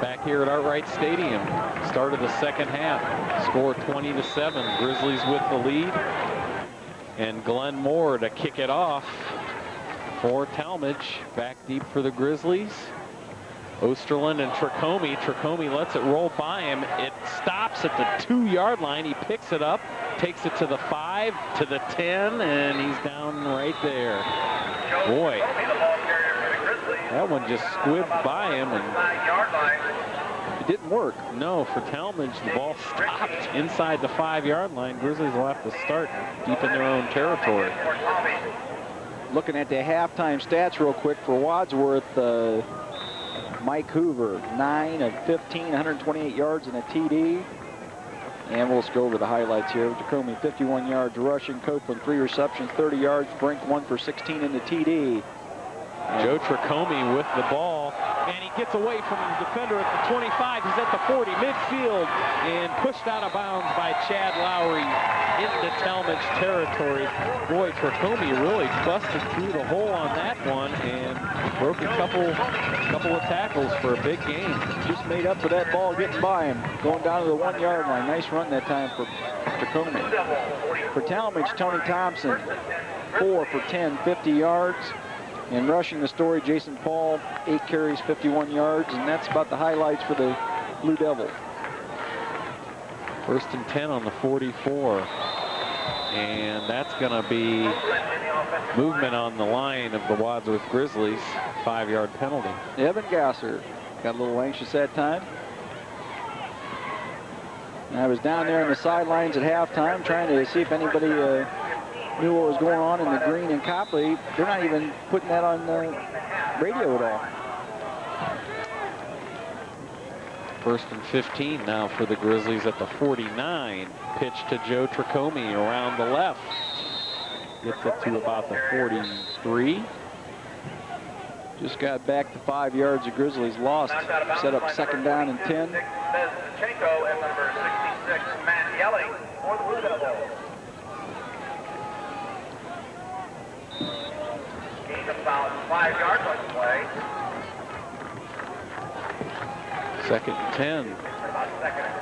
Back here at Arkwright Stadium, start of the second half. Score 20-7. Grizzlies with the lead. And Glenn Moore to kick it off for Tallmadge. Back deep for the Grizzlies. Osterland and Tricome. Tricome lets it roll by him. It stops at the 2-yard line. He picks it up, takes it to the 5, to the 10, and he's down right there. Boy, that one just squibbed by him, and it didn't work. No, for Tallmadge, the ball stopped inside the 5-yard line. Grizzlies will have to start deep in their own territory. Looking at the halftime stats real quick for Wadsworth, Mike Hoover, 9 of 15, 128 yards and a TD. And we'll just go over the highlights here. Tricome, 51 yards rushing. Copeland, 3 receptions, 30 yards. Brink, 1 for 16 in the TD. Joe Tricome with the ball, and he gets away from the defender at the 25. He's at the 40, midfield, and pushed out of bounds by Chad Lowry into Tallmadge territory. Boy, Tricome really busted through the hole on that one and broke a couple of tackles for a big gain. Just made up for that ball getting by him, going down to the 1-yard line. Nice run that time for Tricome. For Tallmadge, Tony Thompson, 4 for 10, 50 yards. And rushing the story, Jason Paul, 8 carries, 51 yards, and that's about the highlights for the Blue Devils. 1st and 10 on the 44. And that's going to be movement on the line of the Wadsworth Grizzlies, 5-yard penalty. Evan Gasser got a little anxious that time. And I was down there on the sidelines at halftime trying to see if anybody knew what was going on in the green and Copley. They're not even putting that on the radio at all. 1st and 15 now for the Grizzlies at the 49. Pitch to Joe Tricome around the left. Gets up to about the 43. Just got back to 5 yards. The Grizzlies lost. Set up 2nd down and 10. And number 66, Matt Yelling for the Blue Devils. Gain about 5 yards on the play. 2nd and 10. About 2nd and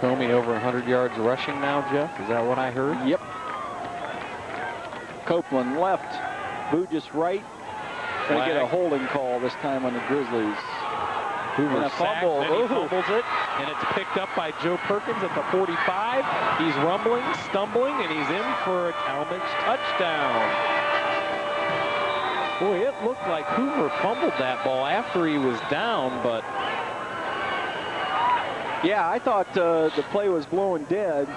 10. Comey over 100 yards rushing now, Jeff. Is that what I heard? Yep. Copeland left. Bugis right. Going to get a holding call this time on the Grizzlies. Hoover and a fumble. And he fumbles it, and it's picked up by Joe Perkins at the 45. He's rumbling, stumbling, and he's in for a Tallmadge touchdown. Boy, it looked like Hoover fumbled that ball after he was down, but... Yeah, I thought the play was blowing dead.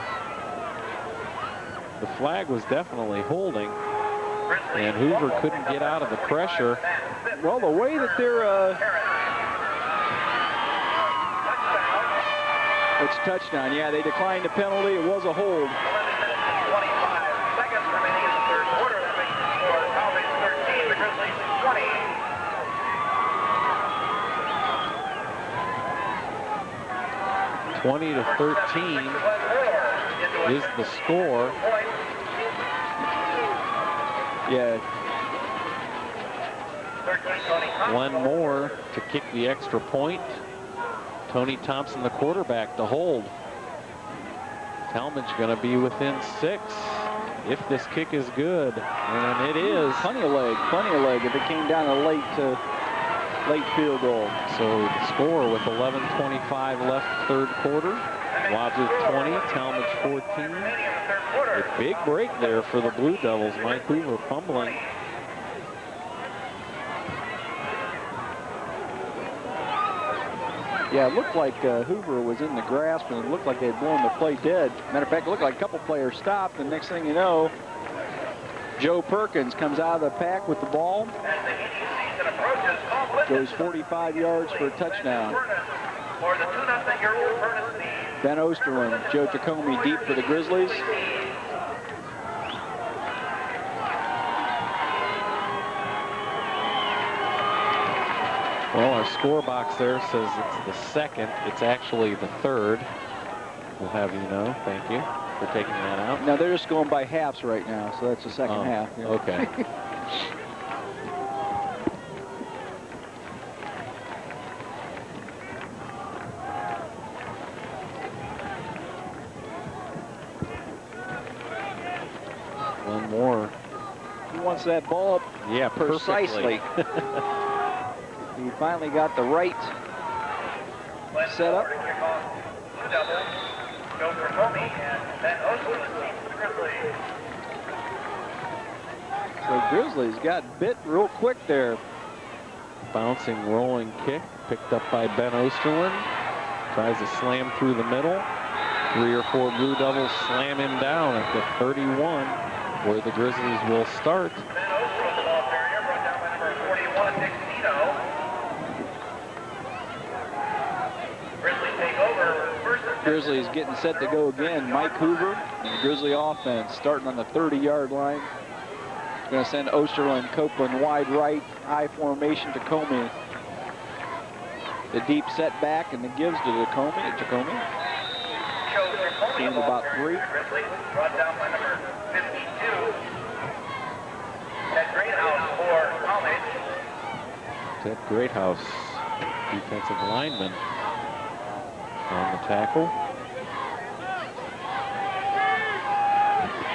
The flag was definitely holding, and Hoover couldn't get out of the pressure. Well, the way that they're... it's a touchdown. Yeah, they declined the penalty. It was a hold. 25 seconds remaining in the third quarter. That makes the score Tallmadge 13, the Grizzlies 20. 20 to 13 is the score. Yeah. Glenn Moore to kick the extra point. Tony Thompson, the quarterback, to hold. Tallmadge going to be within 6 if this kick is good, and it is. Plenty of leg if it came down a late field goal. So the score with 11:25 left, third quarter. Wadsworth 20, Tallmadge 14. A big break there for the Blue Devils. Mike Hoover fumbling. Yeah, it looked like Hoover was in the grasp, and it looked like they had blown the play dead. Matter of fact, it looked like a couple players stopped, and next thing you know, Joe Perkins comes out of the pack with the ball. Goes 45 yards for a touchdown. Ben Osterland, Joe Tricome deep for the Grizzlies. Well, our score box there says it's the second. It's actually the third. We'll have you know. Thank you for taking that out. Now, they're just going by halves right now, so that's the second half. Yeah. Okay. Glenn Moore. He wants that ball precisely. He finally got the right setup. So Grizzlies got bit real quick there. Bouncing, rolling kick picked up by Ben Osterlund. Tries to slam through the middle. 3 or 4 Blue Devils slam him down at the 31, where the Grizzlies will start. Grizzlies getting set to go again. Mike Hoover and the Grizzly offense starting on the 30-yard line. Going to send Osterlund, Copeland wide right, I formation to Comey. The deep set back and the gives to Comey. Gain of about 3. Brought down by number 52. Ted Greathouse for Tallmadge. Ted Greathouse, defensive lineman, on the tackle.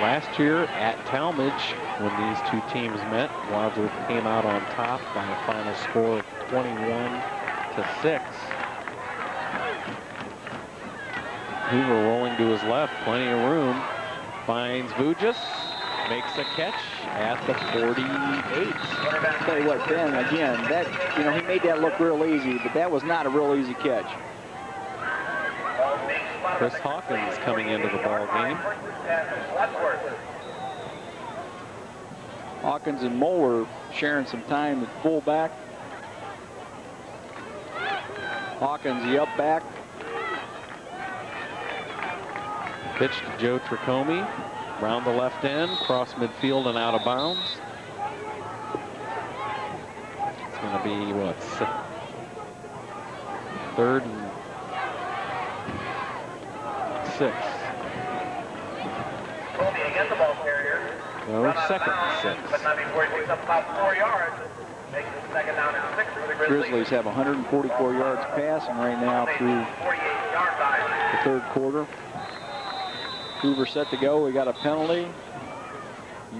Last year at Tallmadge, when these two teams met, Wadsworth came out on top by a final score of 21-6. Hoover rolling to his left, plenty of room. Finds Vujas, makes a catch at the 48. I'll tell you what, Ben, again, that, you know, he made that look real easy, but that was not a real easy catch. Chris Hawkins coming into the ball game. Hawkins and Moeller sharing some time at fullback. Hawkins, the up back. Pitch to Joe Tricomi, round the left end, cross midfield and out of bounds. It's going to be, what, 3rd and 6. Comey against the ball carrier. No, 2nd and 6. But not before he picks up about 4 yards. Makes it 2nd down and 6 for the Grizzlies. Grizzlies have 144 yards passing right now through 48-yard line. the 3rd quarter. Hoover set to go. We got a penalty.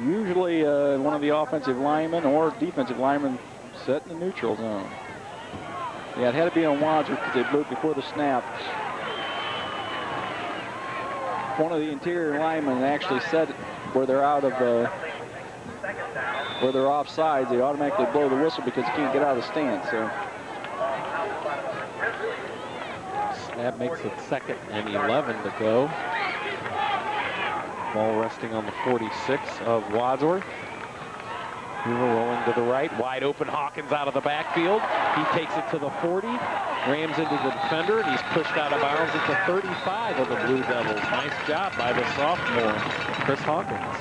Usually one of the offensive linemen or defensive linemen set in the neutral zone. Yeah, it had to be on Wadsworth because they blew it before the snap. One of the interior linemen actually set where they're out of where they're offsides. They automatically blow the whistle because you can't get out of the stand. So that makes it 2nd and 11 to go. Ball resting on the 46 of Wadsworth. Hoover rolling to the right. Wide open Hawkins out of the backfield. He takes it to the 40. Rams into the defender, and he's pushed out of bounds at the 35 of the Blue Devils. Nice job by the sophomore, Chris Hawkins.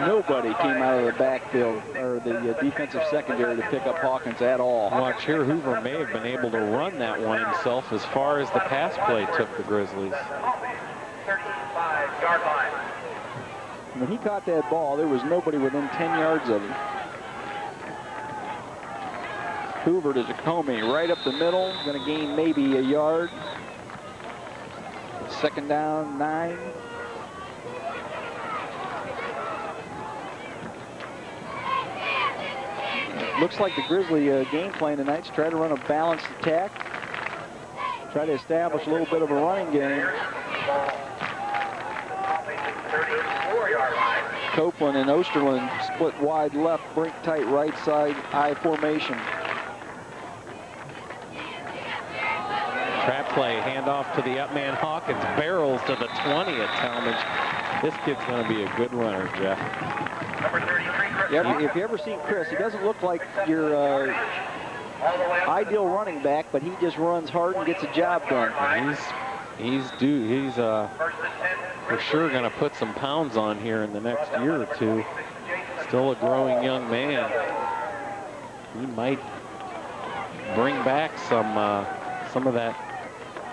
Nobody came out of the backfield or the defensive secondary to pick up Hawkins at all. Watch here, Hoover may have been able to run that one himself as far as the pass play took the Grizzlies. 35-yard line. When he caught that ball, there was nobody within 10 yards of him. Hoover to Jacomy, right up the middle, going to gain maybe a yard. 2nd down, 9. Looks like the Grizzly game plan tonight is try to run a balanced attack. Try to establish a little bit of a running game. Copeland and Osterlund split wide left, brink tight right side, I formation. Trap play, handoff to the up man Hawkins, barrels to the 20 at Tallmadge. This kid's going to be a good runner, Jeff. Number 33, Chris. Yeah, if you ever seen Chris, he doesn't look like your ideal running back, but he just runs hard and gets the job done. He's for sure going to put some pounds on here in the next year or two. Still a growing young man. He might bring back some of that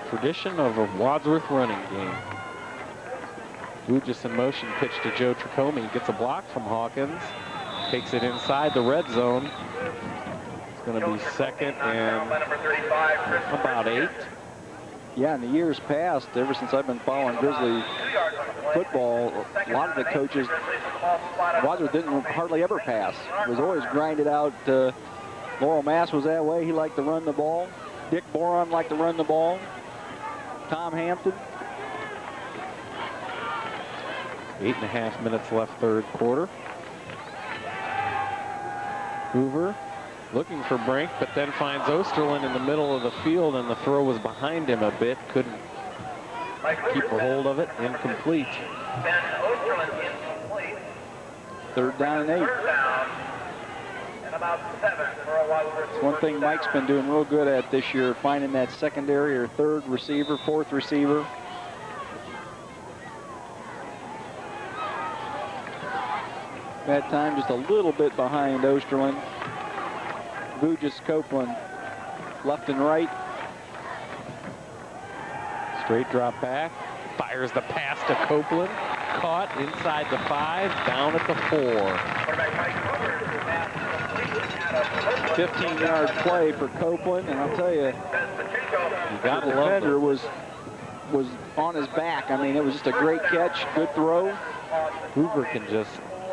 tradition of a Wadsworth running game. Vujas in motion, pitch to Joe Tricomi. Gets a block from Hawkins. Takes it inside the red zone. It's going to be 2nd and about 8. Yeah, in the years past, ever since I've been following Grizzly football, a lot of the coaches, Wadsworth didn't hardly ever pass. It was always grinded out. Laurel Mass was that way. He liked to run the ball. Dick Boron liked to run the ball. Tom Hampton. 8.5 minutes left, third quarter. Hoover looking for Brink, but then finds Osterlin in the middle of the field, and the throw was behind him a bit. Couldn't keep a hold of it. Incomplete. Third down and 8. It's one thing Mike's been doing real good at this year, finding that secondary or third receiver, fourth receiver. That time just a little bit behind Osterlin. Vujis Copeland, left and right. Straight drop back. Fires the pass to Copeland. Caught inside the 5, down at the 4. 15-yard play for Copeland, and I'll tell you, the defender was on his back. I mean, it was just a great catch, good throw. Hoover can just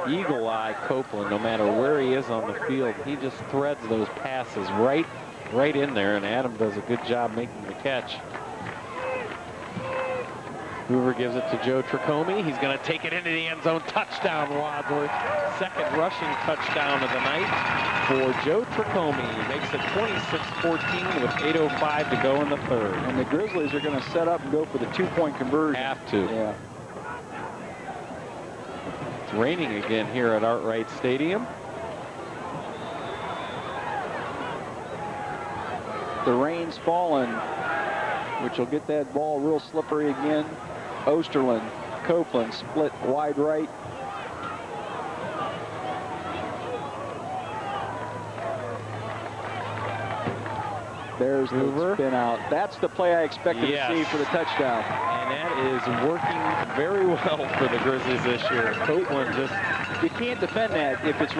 eagle-eye Copeland no matter where he is on the field. He just threads those passes right in there, and Adam does a good job making the catch. Hoover gives it to Joe Tricomi. He's going to take it into the end zone. Touchdown, Wadsworth. Second rushing touchdown of the night for Joe Tricomi. He makes it 26-14 with 8:05 to go in the third. And the Grizzlies are going to set up and go for the two-point conversion. Have to. Yeah. It's raining again here at Arkwright Stadium. The rain's fallen, which will get that ball real slippery again. Osterlin, Copeland split wide right. There's Hoover. the spin out. That's the play I expected to see for the touchdown. And that is working very well for the Grizzlies this year. Copeland just... You can't defend that if it's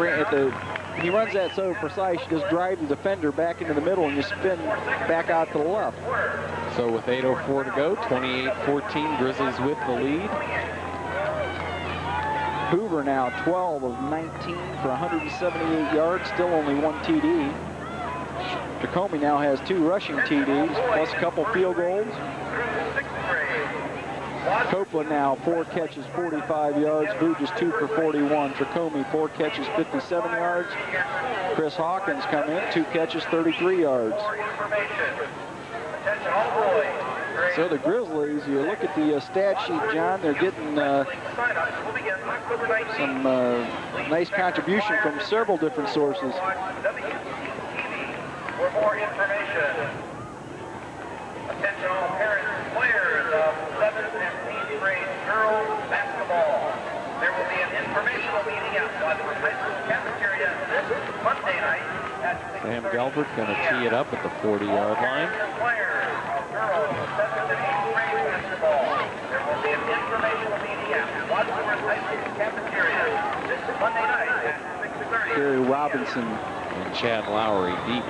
he runs that so precise. You just drive the defender back into the middle and you spin back out to the left. So with 8:04 to go, 28-14, Grizzlies with the lead. Hoover now 12 of 19 for 178 yards, still only one TD. Tricomi now has 2 rushing TDs, plus a couple field goals. Copeland now 4 catches, 45 yards. Vujis 2 for 41. Tricomi 4 catches, 57 yards. Chris Hawkins come in, 2 catches, 33 yards. So the Grizzlies, you look at the stat sheet, John, they're getting some nice contribution from several different sources. For more information, attention all parents and players of 7th and 8th grade girls basketball. There will be an informational meeting at Wadsworth High School cafeteria this Monday night at 6:30 Sam Gelbert going to tee it up at the 40-yard line. Players of girls 7th and 8th grade basketball. There will be an informational meeting at Wadsworth High School cafeteria this Monday night at 6:30. Gary Robinson and Chad Lowry deep.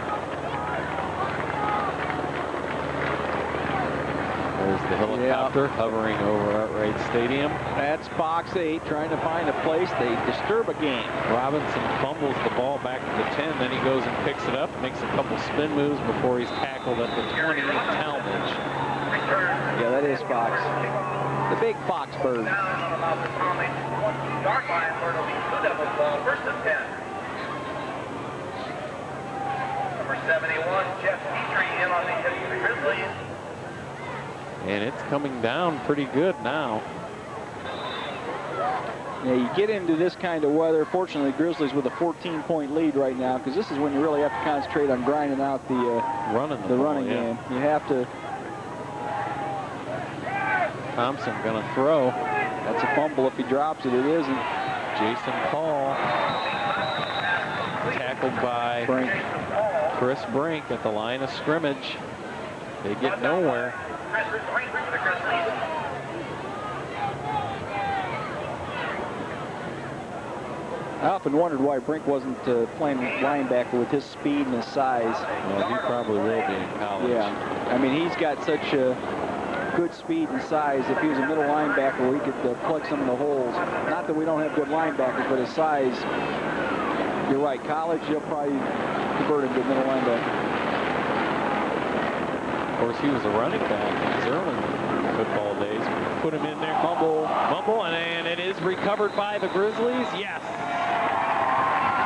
There's the helicopter hovering over Arkwright Stadium. That's box 8, trying to find a place. They disturb a game. Robinson fumbles the ball back to the 10, then he goes and picks it up, makes a couple spin moves before he's tackled at the 20 at Tallmadge. Yeah, that is Fox. The big Fox bird. Down on about the Tallmadge 20-yard line where it'll be Blue Devils ball, first and 10. Number 71, Jeff Petrie in on the hit for the Grizzlies. And it's coming down pretty good now. Yeah, you get into this kind of weather. Fortunately, Grizzlies with a 14-point lead right now, because this is when you really have to concentrate on grinding out the running game. You have to. Thompson gonna throw. That's a fumble if he drops it. It isn't. Jason Paul tackled by Chris Brink at the line of scrimmage. They get nowhere. I often wondered why Brink wasn't playing linebacker with his speed and his size. Well, he probably will be in college. Yeah. I mean, he's got such a good speed and size. If he was a middle linebacker, he could plug some of the holes. Not that we don't have good linebackers, but his size, you're right, college, he'll probably convert him to middle linebacker. Of course, he was a running back in his early football days. Put him in there, fumble, and it is recovered by the Grizzlies. Yes.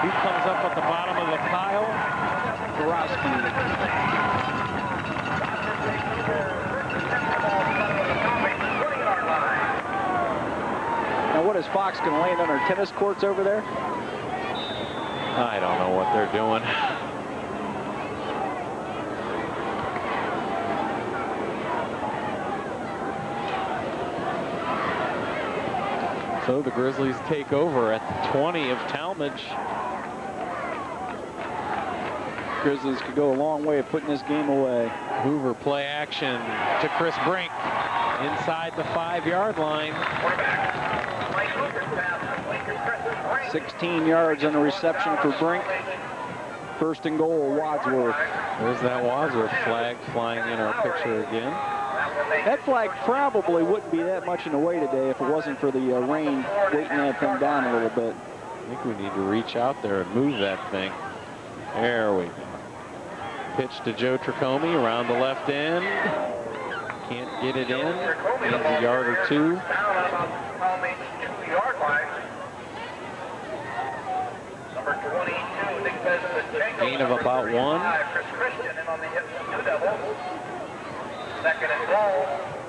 Who comes up at the bottom of the pile? Now, what is Fox going to land on our tennis courts over there? I don't know what they're doing. So the Grizzlies take over at the 20 of Tallmadge. Grizzlies could go a long way of putting this game away. Hoover play action to Chris Brink inside the 5-yard line. 16 yards on the reception for Brink. First and goal, Wadsworth. There's that Wadsworth flag flying in our picture again. That flag probably wouldn't be that much in the way today if it wasn't for the rain weighting that thing down a little bit. I think we need to reach out there and move that thing. There we go. Pitch to Joe Tricome around the left end. Can't get it in. Needs a yard or two. Gain of about 1.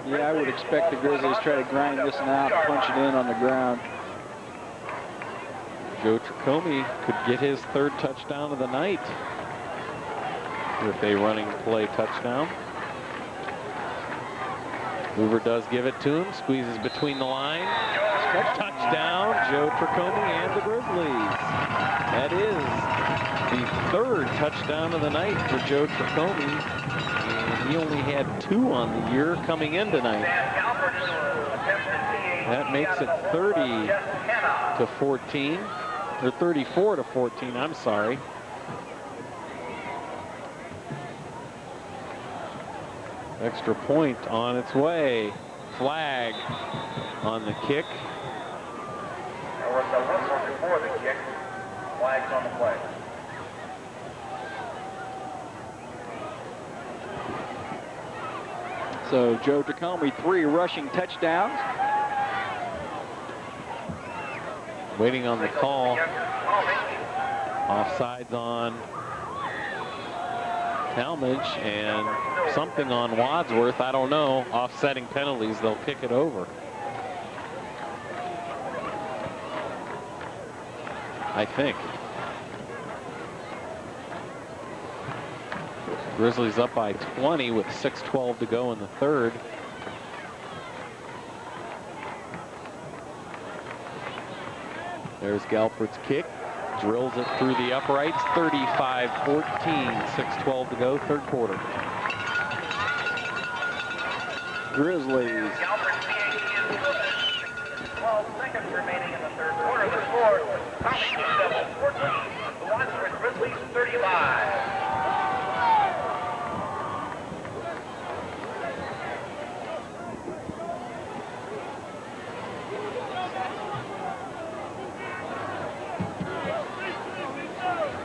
Yeah, I would expect the Grizzlies try to grind this one out, punch it in on the ground. Joe Tricome could get his 3rd touchdown of the night with a running play touchdown. Hoover does give it to him, squeezes between the line. Touchdown, Joe Tricome and the Grizzlies. That is the 3rd touchdown of the night for Joe Tricome, and he only had 2 on the year coming in tonight. That makes it 30 to 14, or 34 to 14, I'm sorry. Extra point on its way. Flag on the kick. There was a whistle before the kick. Flags on the play. So Joe Tricome, 3 rushing touchdowns. Waiting on the call. Offsides on Tallmadge and something on Wadsworth. I don't know. Offsetting penalties. They'll kick it over. I think. Grizzlies up by 20 with 6:12 to go in the 3rd. There's Galpert's kick. Drills it through the uprights. 35-14. 6:12 to go, 3rd quarter. Grizzlies. 12 seconds remaining in the 3rd quarter. The score, Tallmadge 14. The Wadsworth Grizzlies 35.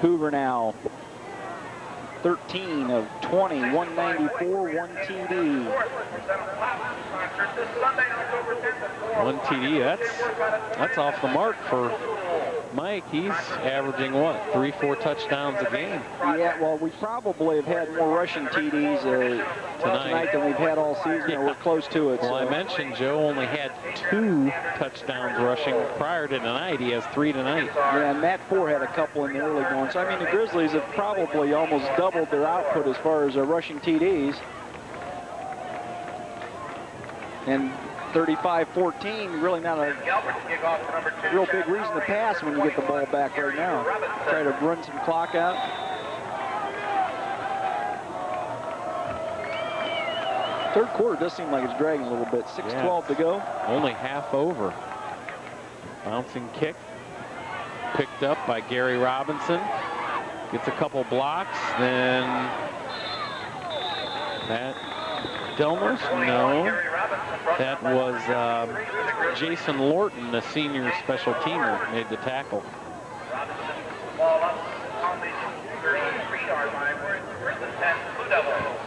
Hoover now 13 of 20, 194, 1 TD. 1 TD, that's off the mark for Mike. He's averaging what, 3-4 touchdowns a game? Yeah, well, we probably have had more rushing TDs tonight than we've had all season. Yeah. We're close to it. Well, so. I mentioned Joe only had 2 touchdowns rushing prior to tonight. He has 3 tonight. Yeah, and Matt Ford had a couple in the early going. So, I mean, the Grizzlies have probably almost doubled their output as far as rushing TDs. And 35-14, really not a real big reason to pass when you get the ball back right now. Try to run some clock out. Third quarter does seem like it's dragging a little bit. 6:12 to go. Only half over. Bouncing kick. Picked up by Gary Robinson. Gets a couple blocks, then That Delmos? No. That was Jason Lorton, the senior special teamer, made the tackle. Ball up on the 33-yard line. We're at the first and 10, Blue Devils.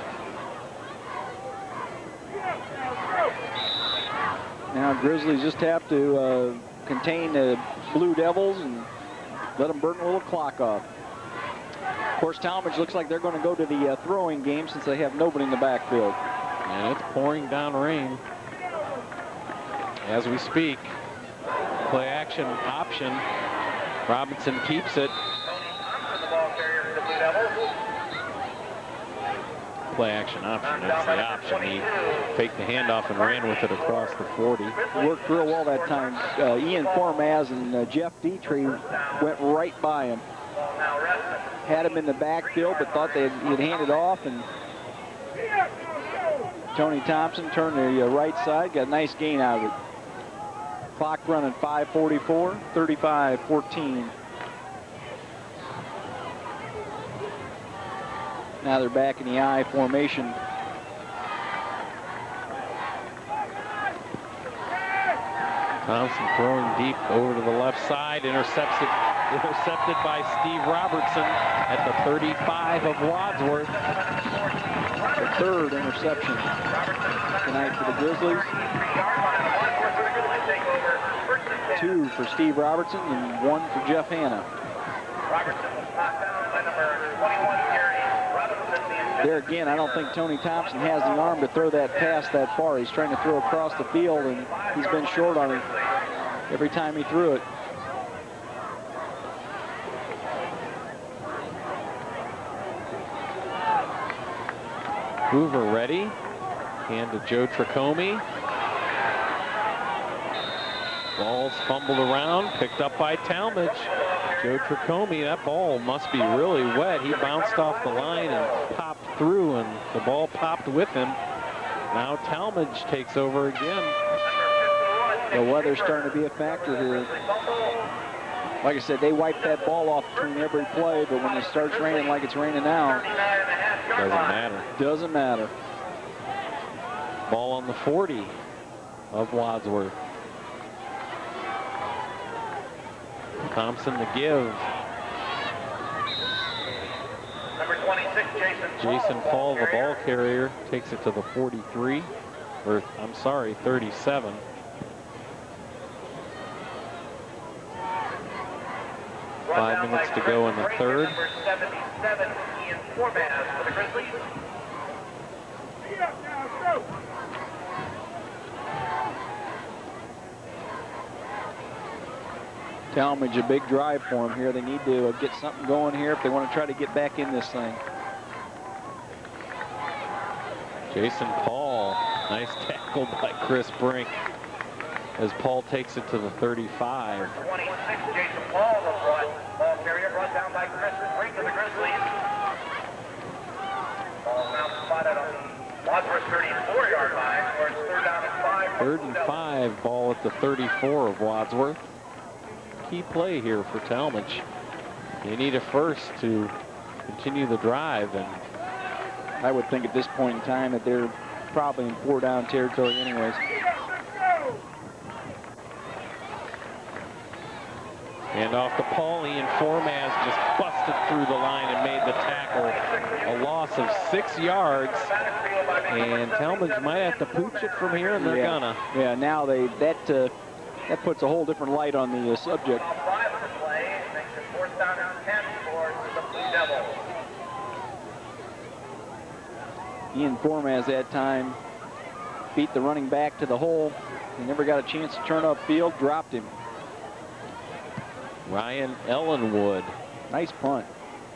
Now Grizzlies just have to contain the Blue Devils and let them burn a little clock off. Of course, Tallmadge looks like they're going to go to the throwing game since they have nobody in the backfield. And it's pouring down rain as we speak. Play action option. Robinson keeps it. Play action option, that's the option. He faked the handoff and ran with it across the 40. Worked real well that time. Ian Formaz and Jeff Dietrich went right by him. Had him in the backfield, but thought he'd hand it off, and Tony Thompson turned the right side, got a nice gain out of it. Clock running 5:44, 35-14. Now they're back in the I formation. Thompson throwing deep over to the left side, intercepted by Steve Robertson at the 35 of Wadsworth. The third interception tonight for the Grizzlies. 2 for Steve Robertson and 1 for Jeff Hanna. There again, I don't think Tony Thompson has the arm to throw that pass that far. He's trying to throw across the field, and he's been short on it every time he threw it. Hoover ready. Hand to Joe Tricomi. Ball's fumbled around, picked up by Tallmadge. Joe Tricomi, that ball must be really wet. He bounced off the line and popped through, and the ball popped with him. Now Tallmadge takes over again. The weather's starting to be a factor here. Like I said, they wipe that ball off between every play, but when it starts raining like it's raining now, doesn't matter. Doesn't matter. Ball on the 40 of Wadsworth. Thompson to give. Number 26, Jason Paul, the ball carrier, takes it to the 43, or I'm sorry, 37. Five minutes to go in the third. Number 77, Ian Formaz for the Grizzlies. Tallmadge, a big drive for them here. They need to get something going here if they want to try to get back in this thing. Jason Paul, nice tackle by Chris Brink as Paul takes it to the 35. 26, Jason Paul, the ball carrier brought down by Chris Brink to the Grizzlies. Ball now spotted on the Wadsworth 34-yard line, where it's third down and 5. Third and 5, ball at the 34 of Wadsworth. Key play here for Tallmadge. They need a first to continue the drive, and I would think at this point in time that they're probably in 4-down territory anyways. And off to Paul, Ian Formaz just busted through the line and made the tackle. A loss of 6 yards, and Tallmadge might have to pooch it from here, and they're gonna. Yeah, now that puts a whole different light on the subject. Ian Formaz that time beat the running back to the hole. He never got a chance to turn upfield, dropped him. Ryan Ellenwood. Nice punt.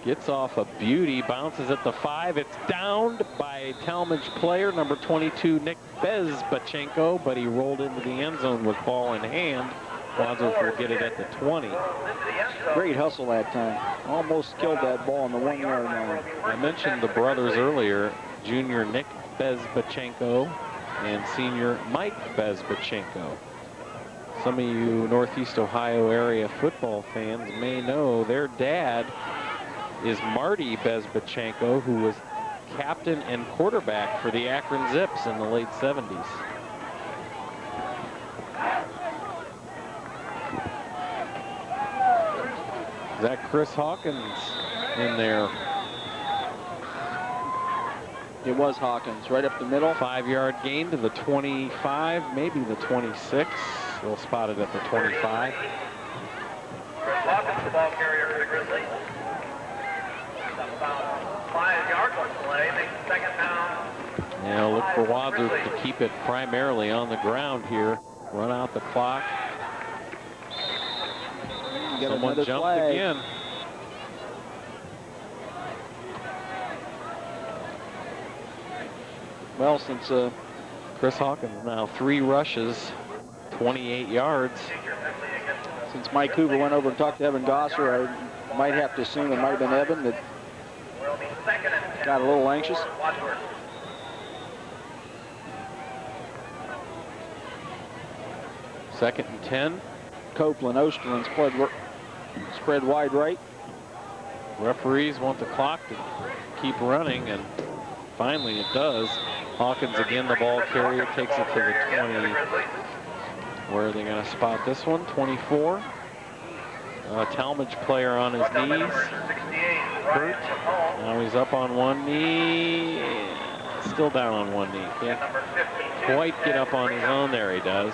Gets off a beauty, bounces at the 5. It's downed by Tallmadge player number 22, Nick Bezbachenko, but he rolled into the end zone with ball in hand. Wadsworth will get it at the 20. Great hustle that time. Almost killed that ball on the 1-yard line. I mentioned the brothers earlier, junior Nick Bezbachenko and senior Mike Bezbachenko. Some of you Northeast Ohio area football fans may know their dad is Marty Bezbachenko, who was captain and quarterback for the Akron Zips in the late 70s. Is that Chris Hawkins in there? It was Hawkins, right up the middle. 5-yard gain to the 25, maybe the 26. We'll spot it at the 25. Chris Hawkins, the ball carrier for the Grizzlies. About 5 yards on play, makes the second down. Yeah, look for Wadsworth to keep it primarily on the ground here. Run out the clock. Someone jumped flag again. Well, since Chris Hawkins now 3 rushes, 28 yards. Since Mike Hoover went over and talked to Evan Gosser, I might have to assume it might have been Evan that got a little anxious. Second and 10. Copeland, Osterlin spread wide right. Referees want the clock to keep running, and finally it does. Hawkins again, the ball carrier, takes it to the 20. Where are they going to spot this one? 24. Tallmadge player on his knees. Hurt. Now he's up on one knee. Still down on one knee. Can't quite get up on his own. There he does.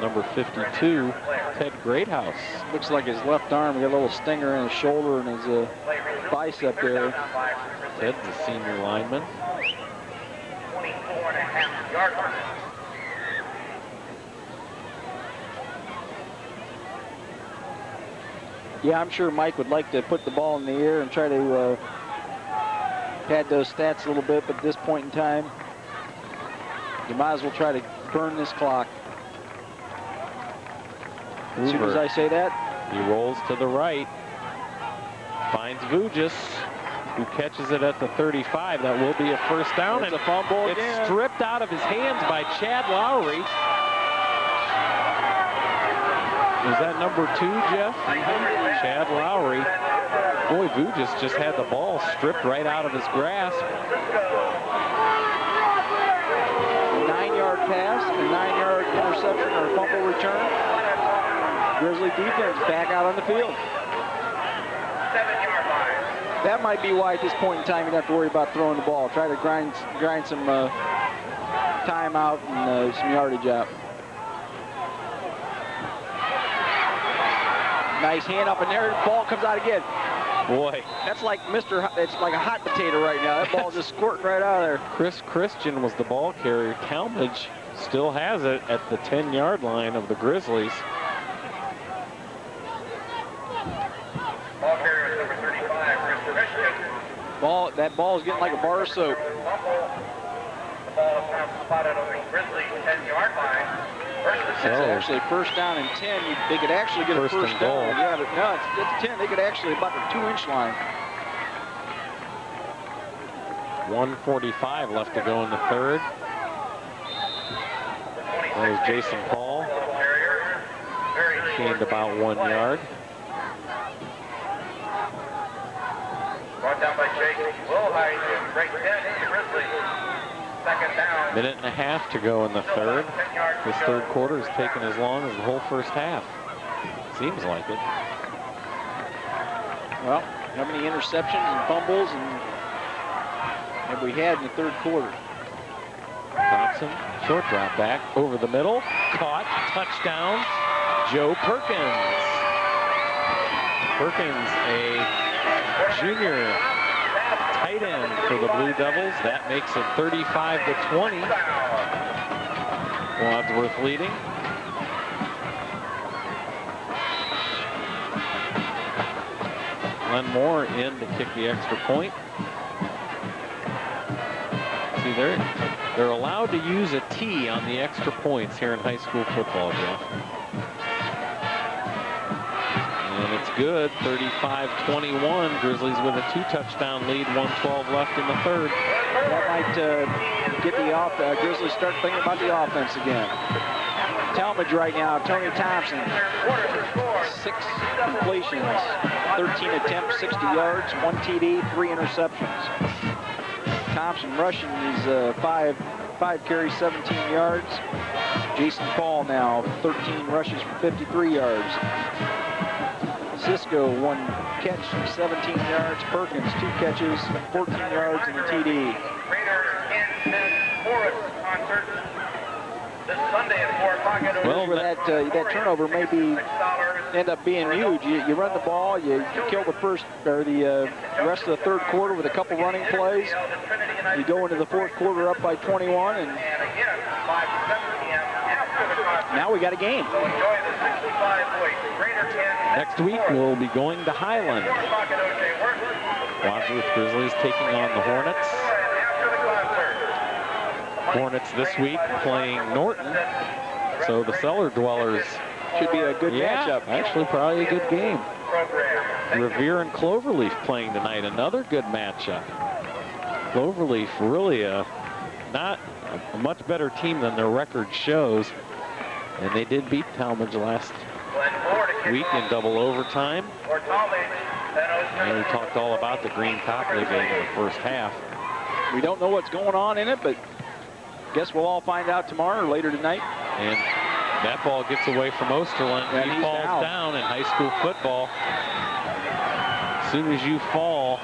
Number 52, Ted Greathouse. Looks like his left arm got a little stinger in his shoulder and his bicep there. Ted's a senior lineman. 24.5 yard line. Yeah, I'm sure Mike would like to put the ball in the air and try to pad those stats a little bit, but at this point in time, you might as well try to burn this clock. As soon as I say that, he rolls to the right, finds Vujis, who catches it at the 35. That will be a first down. It's and a fumble it's again. stripped out of his hands by Chad Lowry. Was that number 2, Jeff? Chad Lowry. Boy, Vujis just had the ball stripped right out of his grasp. A 9-yard pass, a 9-yard interception or fumble return. Grizzly defense back out on the field. 7-yard line. That might be why at this point in time you don't have to worry about throwing the ball. Try to grind some time out and some yardage out. Nice hand up in there. Ball comes out again. Boy, That's like it's like a hot potato right now. That ball just squirting right out of there. Chris Christian was the ball carrier. Tallmadge still has it at the 10-yard line of the Grizzlies. Ball carrier is number 35, Chris Christian. That ball is getting like a bar of soap. The ball is now spotted on the Grizzlies 10-yard line. It's actually first down and 10. They could actually get First a first and down. goal. Yeah, but no, it's 10. They could actually about the 2-inch line. 1:45 left to go in the third. There's Jason Paul. Gained about 1 yard. Brought down by Jake Wilhite, break 10 in the Grizzlies. Second down. Minute and a half to go in the third. This third quarter has taken as long as the whole first half. Seems like it. Well, how many interceptions and fumbles have we had in the third quarter? Thompson, short drop back, over the middle, caught, touchdown, Joe Perkins. Perkins, a junior tight end for the Blue Devils. That makes it 35-20. Wadsworth leading. Glenn Moore in to kick the extra point. See, they're allowed to use a T on the extra points here in high school football, Jeff. And it's good, 35-21. Grizzlies with a 2-touchdown lead, 1:12 left in the third. That might get the Grizzlies start thinking about the offense again. Tallmadge right now, Tony Thompson. 6 completions, 13 attempts, 60 yards, 1 TD, 3 interceptions. Thompson rushing, he's 5 carries, 17 yards. Jason Paul now, 13 rushes for 53 yards. Cisco, 1 catch, 17 yards. Perkins, 2 catches, 14 yards, and a TD. Well, that turnover may end up being huge. You run the ball, you kill the rest of the third quarter with a couple running plays. You go into the fourth quarter up by 21, and now we got a game. Next week, we'll be going to Highland. Wadsworth Grizzlies taking on the Hornets. Hornets this week playing Norton. So the Cellar Dwellers should be a good matchup. Actually, probably a good game. Revere and Cloverleaf playing tonight. Another good matchup. Cloverleaf really not a much better team than their record shows. And they did beat Tallmadge last week in double overtime. And we talked all about the Green Copley game in the first half. We don't know what's going on in it, but guess we'll all find out tomorrow or later tonight. And that ball gets away from Osterlund. And he falls down in high school football. As soon as you fall,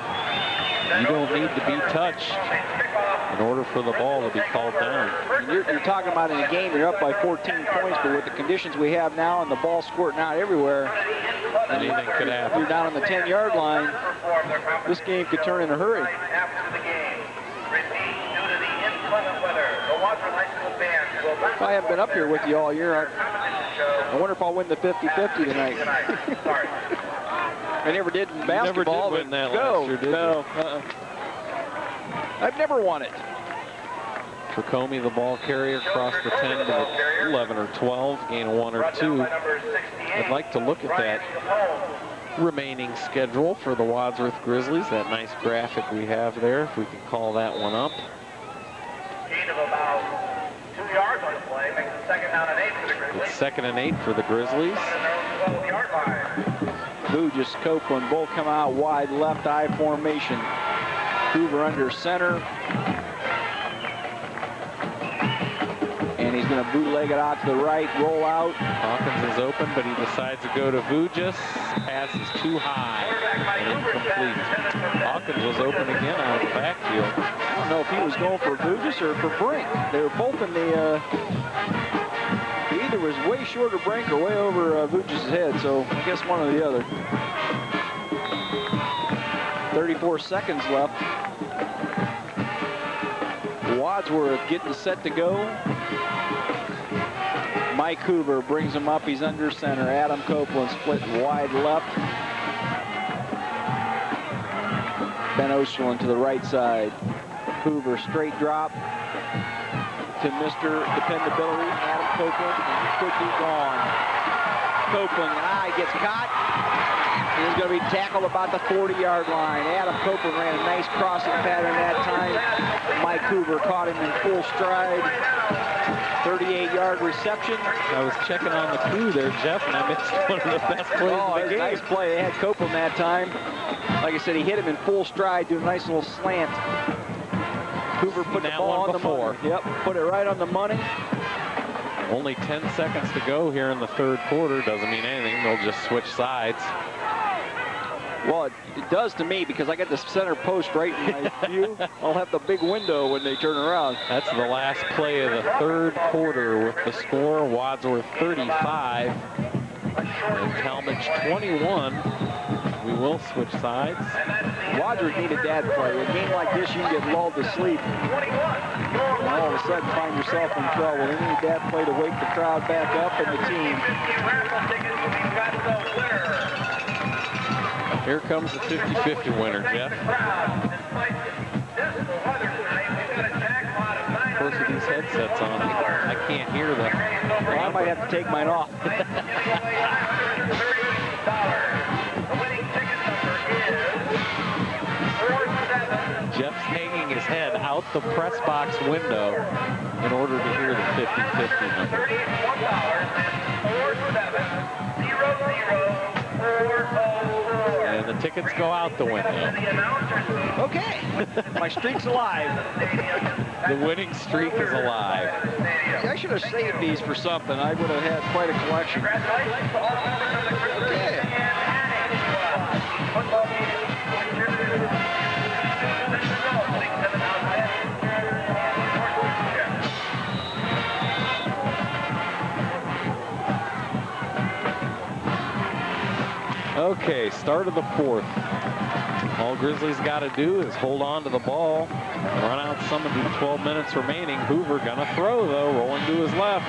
you don't need to be touched in order for the ball to be called down. You're talking about in a game, you're up by 14 points, but with the conditions we have now and the ball squirting out everywhere, anything could happen. You're down on the 10-yard line. This game could turn in a hurry. I haven't been up here with you all year. I wonder if I'll win the 50-50 tonight. I never did in basketball. Never did win that last year, did you? I've never won it. Tricomie, the ball carrier, across the 10 to the 11 or 12, gain 1 or 2. I'd like to look at that remaining schedule for the Wadsworth Grizzlies, that nice graphic we have there, if we can call that one up. Gain of about 2 yards on the play, makes it 2nd down and 8 for the Grizzlies. It's 2nd and 8 for the Grizzlies. 12-yard line. Bugis, Copeland, both come out wide left I formation. Hoover under center. And he's going to bootleg it out to the right, roll out. Hawkins is open, but he decides to go to Vujis. Pass is too high and incomplete. Hawkins was open again out of the backfield. I don't know if he was going for Vujis or for Brink. They were both in the... he either was way short of Brink or way over Vujis' head, so I guess one or the other. 34 seconds left. Wadsworth getting set to go. Mike Hoover brings him up. He's under center. Adam Copeland split wide left. Ben Osterlund to the right side. Hoover straight drop to Mr. Dependability, Adam Copeland, and he could be gone. Copeland, gets caught. He's going to be tackled about the 40-yard line. Adam Copeland ran a nice crossing pattern that time. Mike Hoover caught him in full stride. 38-yard reception. I was checking on the crew there, Jeff, and I missed one of the best plays of the game. Nice play. They had Copeland that time. Like I said, he hit him in full stride, doing a nice little slant. Hoover put the ball on the money. Yep, put it right on the money. Only 10 seconds to go here in the third quarter. Doesn't mean anything. They'll just switch sides. Well, it does to me because I got the center post right in my view. I'll have the big window when they turn around. That's the last play of the third quarter with the score, Wadsworth 35 and Tallmadge 21. We will switch sides. Wadsworth needed that play. A game like this, you can get lulled to sleep. And all of a sudden find yourself in trouble. They need that play to wake the crowd back up and the team. Here comes the 50-50 winner, Jeff. Of course, with these headsets on, I can't hear them. Well, I might have to take mine off. Jeff hanging his head out the press box window in order to hear the 50-50 number. And the tickets go out the window. Okay, my streak's alive. The winning streak is alive. See, I should have saved these for something. I would have had quite a collection. Okay. Okay, start of the fourth. All Grizzlies got to do is hold on to the ball, run out some of the 12 minutes remaining. Hoover gonna throw though, rolling to his left.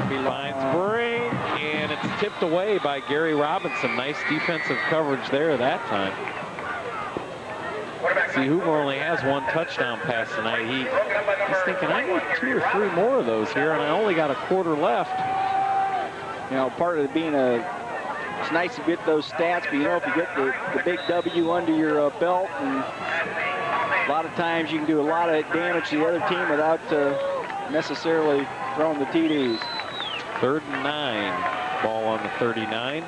He lines break, and it's tipped away by Gary Robinson. Nice defensive coverage there that time. See, Hoover only has one touchdown pass tonight. He's thinking, I need 2 or 3 more of those here, and I only got a quarter left. You know, part of it being it's nice to get those stats, but you know, if you get the big W under your belt, and a lot of times you can do a lot of damage to the other team without necessarily throwing the TDs. 3rd and 9, ball on the 39.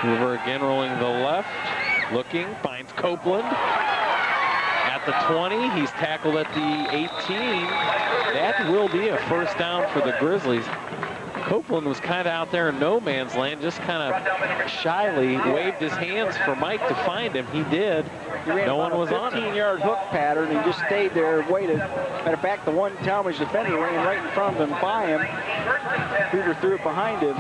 Hoover again rolling to the left, looking, finds Copeland. At the 20, he's tackled at the 18. That will be a first down for the Grizzlies. Copeland was kind of out there in no man's land, just kind of shyly waved his hands for Mike to find him. He did. No one was on it. 15-yard hook pattern and just stayed there and waited. Matter of fact, the one Tallmadge defender ran right in front of him by him. Hoover threw it behind him.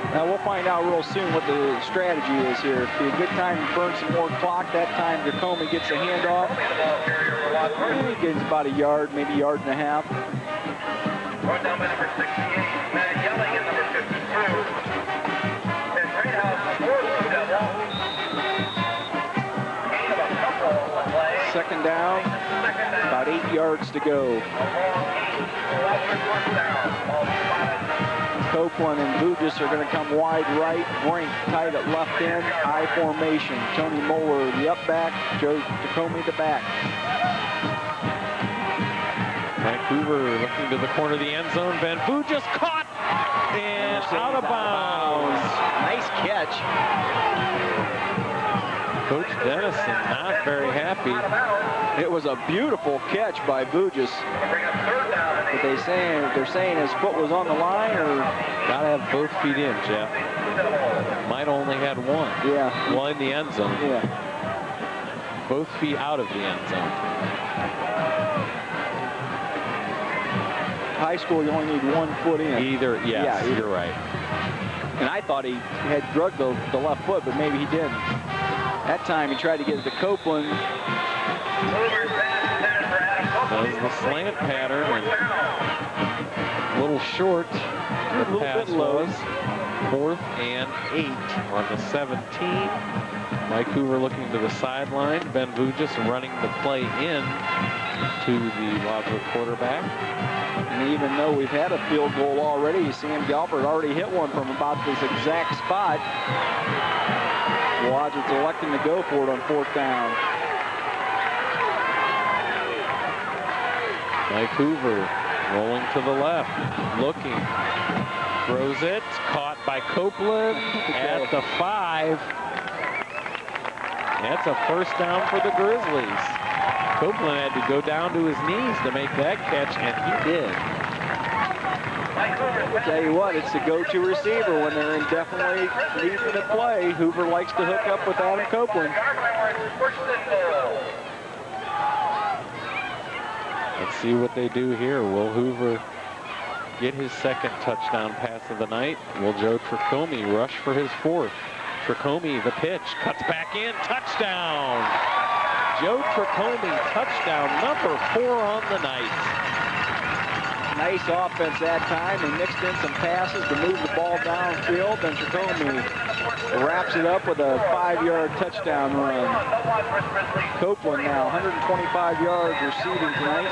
Now we'll find out real soon what the strategy is here. It'd be a good time to burn some more clock. That time Jacome gets a handoff. He gets about a yard, maybe a yard and a half. Brought down by number 68, Matt Yelling at number 52. And Greathouse before the Blue Devil. Gain of a couple on the play. Second down, about 8 yards to go. Copeland and Vugis are going to come wide right. Brink tight at left end. I formation. Tony Moeller, the up back. Joe Jacome, the back. Vancouver looking to the corner of the end zone. Ben Vugis caught and out of bounds. Nice catch. Coach Dennison not very happy. It was a beautiful catch by Vugis. But they're saying his foot was on the line, or gotta have both feet in, Jeff. Might only had one. Yeah. Well, in the end zone. Yeah. Both feet out of the end zone. High school, you only need 1 foot in. Either, yes, yeah, you're right. And I thought he had drugged the left foot, but maybe he didn't. That time he tried to get it to Copeland. Does the slant pattern and a little short. The pass was 4th and 8 on the 17. Mike Hoover looking to the sideline. Ben Vugis running the play in to the Wadsworth quarterback. And even though we've had a field goal already, Sam Galford already hit one from about this exact spot. Wadsworth's electing to go for it on 4th down. Mike Hoover rolling to the left, looking, throws it, caught by Copeland at the 5. That's a first down for the Grizzlies. Copeland had to go down to his knees to make that catch, and he did. I'll tell you what, it's the go-to receiver when they're indefinitely needing to play. Hoover likes to hook up with Adam Copeland. Let's see what they do here. Will Hoover get his 2nd touchdown pass of the night? Will Joe Tricome rush for his 4th? Tricome, the pitch, cuts back in, touchdown! Joe Tricome, touchdown number 4 on the night. Nice offense that time. They mixed in some passes to move the ball downfield, and Tricome wraps it up with a 5-yard touchdown run. Copeland now 125 yards receiving tonight.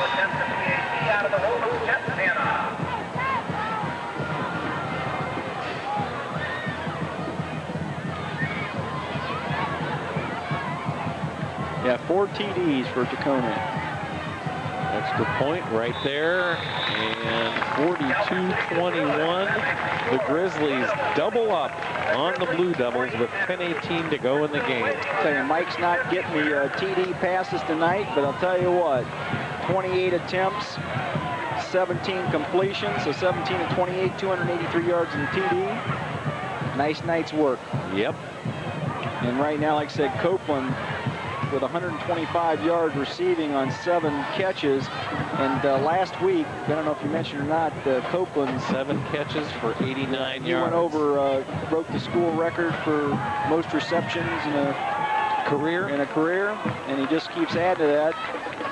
Yeah, 4 TDs for Tacoma. Extra point right there, and 42-21. The Grizzlies double up on the Blue Devils with 10:18 to go in the game. I'll tell you, Mike's not getting me TD passes tonight, but I'll tell you what, 28 attempts, 17 completions, so 17 and 28, 283 yards in the TD. Nice night's work. Yep. And right now, like I said, Copeland with 125 yards receiving on 7 catches. And last week, I don't know if you mentioned or not, Copeland 7 catches for 89 he yards. went over, broke the school record for most receptions in a career, and he just keeps adding to that.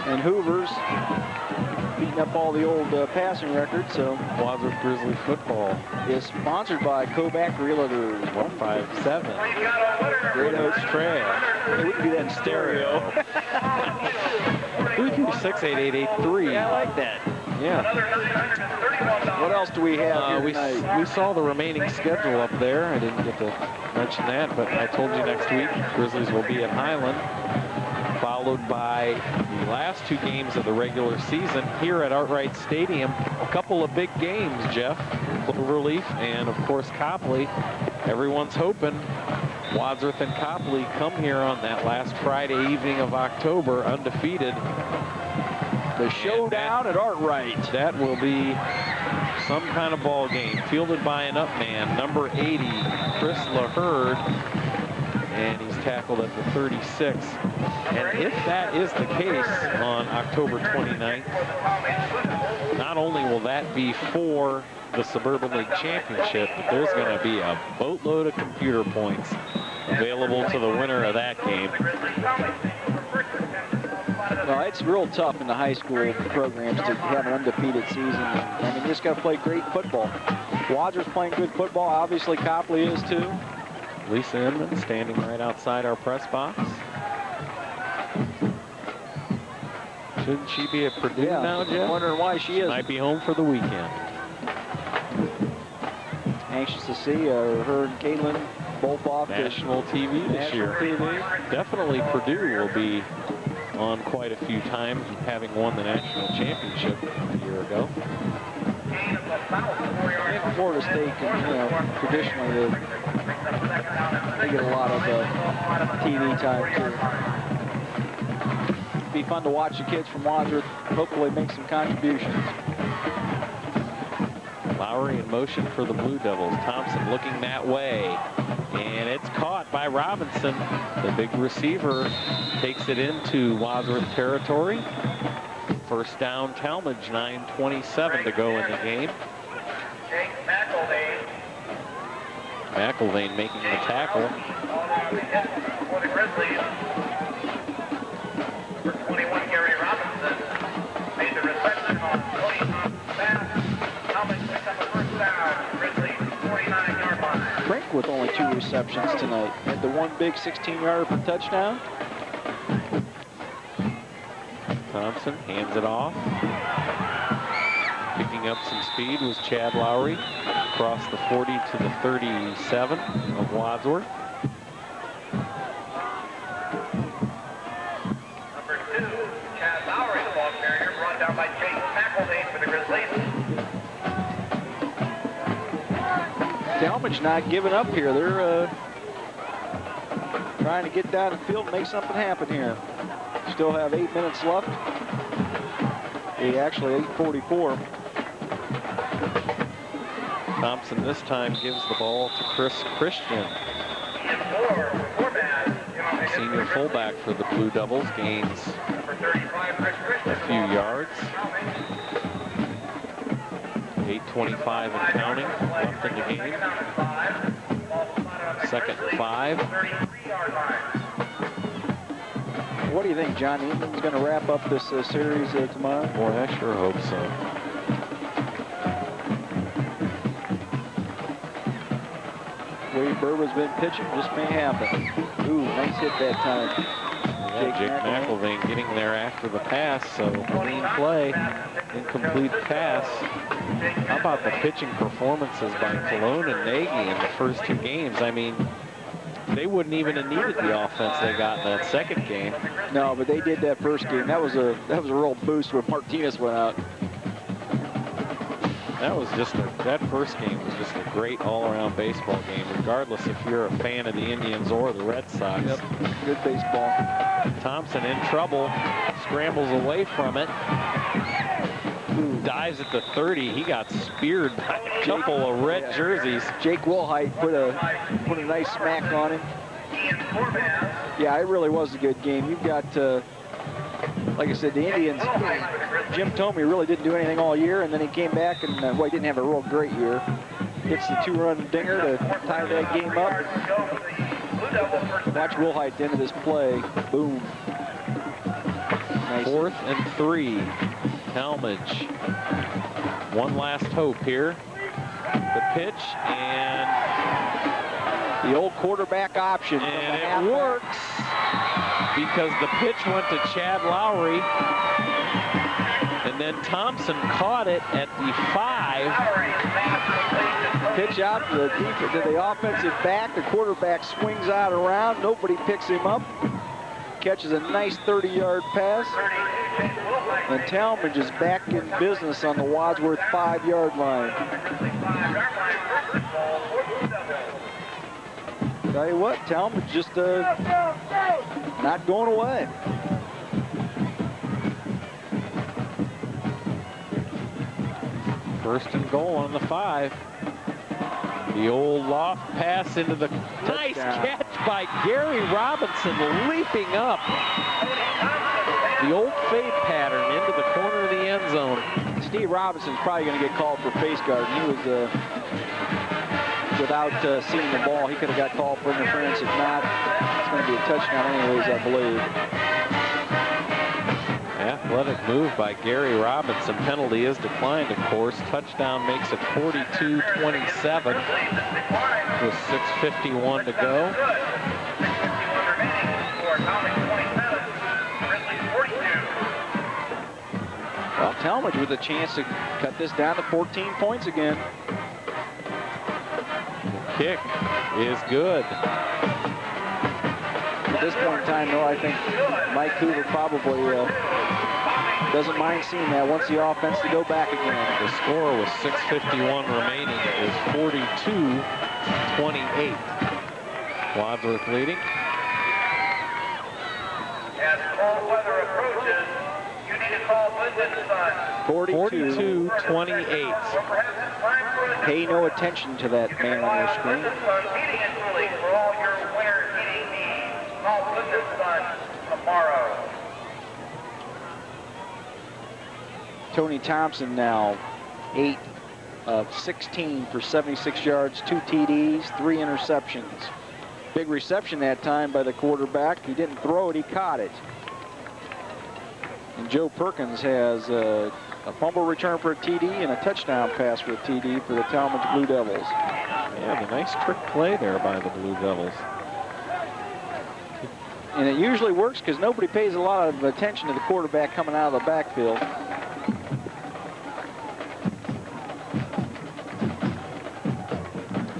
And Hoover's beating up all the old passing records. So Wadsworth Grizzly football is sponsored by Kovac Realtors. 157. Great Oaks Trail. Hey, we can do that in stereo. 336-8883. Yeah, I like that. Yeah. What else do we have here we tonight? saw the remaining schedule up there. I didn't get to mention that, but I told you next week Grizzlies will be at Highland, followed by the last 2 games of the regular season here at Artwright Stadium. A couple of big games, Jeff. Cloverleaf and, of course, Copley. Everyone's hoping Wadsworth and Copley come here on that last Friday evening of October undefeated. The showdown at Artwright. That will be some kind of ball game. Fielded by an up man, number 80, Chris LaHerd. And he's tackled at the 36. And if that is the case on October 29th, not only will that be for the Suburban League Championship, but there's going to be a boatload of computer points available to the winner of that game. Well, it's real tough in the high school programs to have an undefeated season. I mean, you just got to play great football. Wadsworth's playing good football. Obviously, Copley is too. Lisa Inman standing right outside our press box. Shouldn't she be at Purdue now, Jeff? I'm wondering why she is. Might be home for the weekend. Anxious to see her and Caitlin both off national TV this year. TV. Definitely Purdue will be on quite a few times, having won the national championship a year ago. And Florida State, traditionally they get a lot of TV time too. It'd be fun to watch the kids from Wadsworth hopefully make some contributions. Lowry in motion for the Blue Devils. Thompson looking that way. And it's caught by Robinson. The big receiver takes it into Wadsworth territory. First down, Tallmadge, 9:27 to go in the game. Jake McElvain. McElvain making the tackle. For the Grizzlies. Number 21, Gary Robinson, made the reception on Cody pass. Tallmadge picked up a first down. Grizzlies, 49-yard line. Brink with only 2 receptions tonight. Had the one big 16-yarder for touchdown. Thompson hands it off. Picking up some speed was Chad Lowry. Across the 40 to the 37 of Wadsworth. Number 2, Chad Lowry, the ball carrier, brought down by Jake McElvain for the Grizzlies. Tallmadge not giving up here. They're trying to get down the field and make something happen here. Still have 8 minutes left. Actually 8:44. Thompson this time gives the ball to Chris Christian. Senior fullback for the Blue Devils, gains a few yards. 8:25 and counting left in the game. Second and 5. What do you think, John? Eaton's going to wrap up this series tomorrow? Boy, I sure hope so. Wade Burba's been pitching. This may happen. Ooh, nice hit that time. Yeah, Jake McElvain getting there after the pass, so clean play, incomplete pass. How about the pitching performances by Cologne and Nagy in the first 2 games? I mean, they wouldn't even have needed the offense they got in that second game. No, but they did that first game. That was a real boost when Martinez went out. That was just that first game was just a great all-around baseball game, regardless if you're a fan of the Indians or the Red Sox. Yep, good baseball. Thompson in trouble, scrambles away from it. Dives at the 30. He got speared by a couple of red jerseys. Jake Wilhite put a nice smack on him. Yeah, it really was a good game. You've got, like I said, the Indians, Jim Thome really didn't do anything all year, and then he came back and, well, he didn't have a real great year. Gets the 2-run dinger to tie that game up. Watch Wilhite at the end of this play. Boom. Nice. 4th and 3. Tallmadge. One last hope here. The pitch, and the old quarterback option. And it works because the pitch went to Chad Lowry, and then Thompson caught it at the 5. Pitch out to the offensive back. The quarterback swings out around. Nobody picks him up. Catches a nice 30-yard pass. And Tallmadge is back in business on the Wadsworth 5-yard line. Tell you what, Tallmadge just not going away. First and goal on the 5. The old loft pass into the nice catch by Gary Robinson, leaping up. The old fade pattern into the corner of the end zone. Steve Robinson's probably going to get called for face guard. He was, without seeing the ball, he could have got called for interference. If not, it's going to be a touchdown anyways, I believe. Athletic move by Gary Robinson. Penalty is declined, of course. Touchdown makes it 42-27 with 6:51 to go. Well, Tallmadge with a chance to cut this down to 14 points again. The kick is good. At this point in time, though, I think Mike Hoover probably doesn't mind seeing that once the offense to go back again. The score with 6:51 remaining is 42-28. Wadsworth leading. As cold weather approaches, you need to call Linden Son. 42-28. Pay no attention to that man on your screen. Heating and cooling for all your winter heating needs. Call Linden Son tomorrow. Tony Thompson now 8 of 16 for 76 yards, 2 TDs, 3 interceptions. Big reception that time by the quarterback. He didn't throw it, he caught it. And Joe Perkins has a fumble return for a TD and a touchdown pass for a TD for the Tallmadge Blue Devils. Yeah, the nice trick play there by the Blue Devils. And it usually works because nobody pays a lot of attention to the quarterback coming out of the backfield.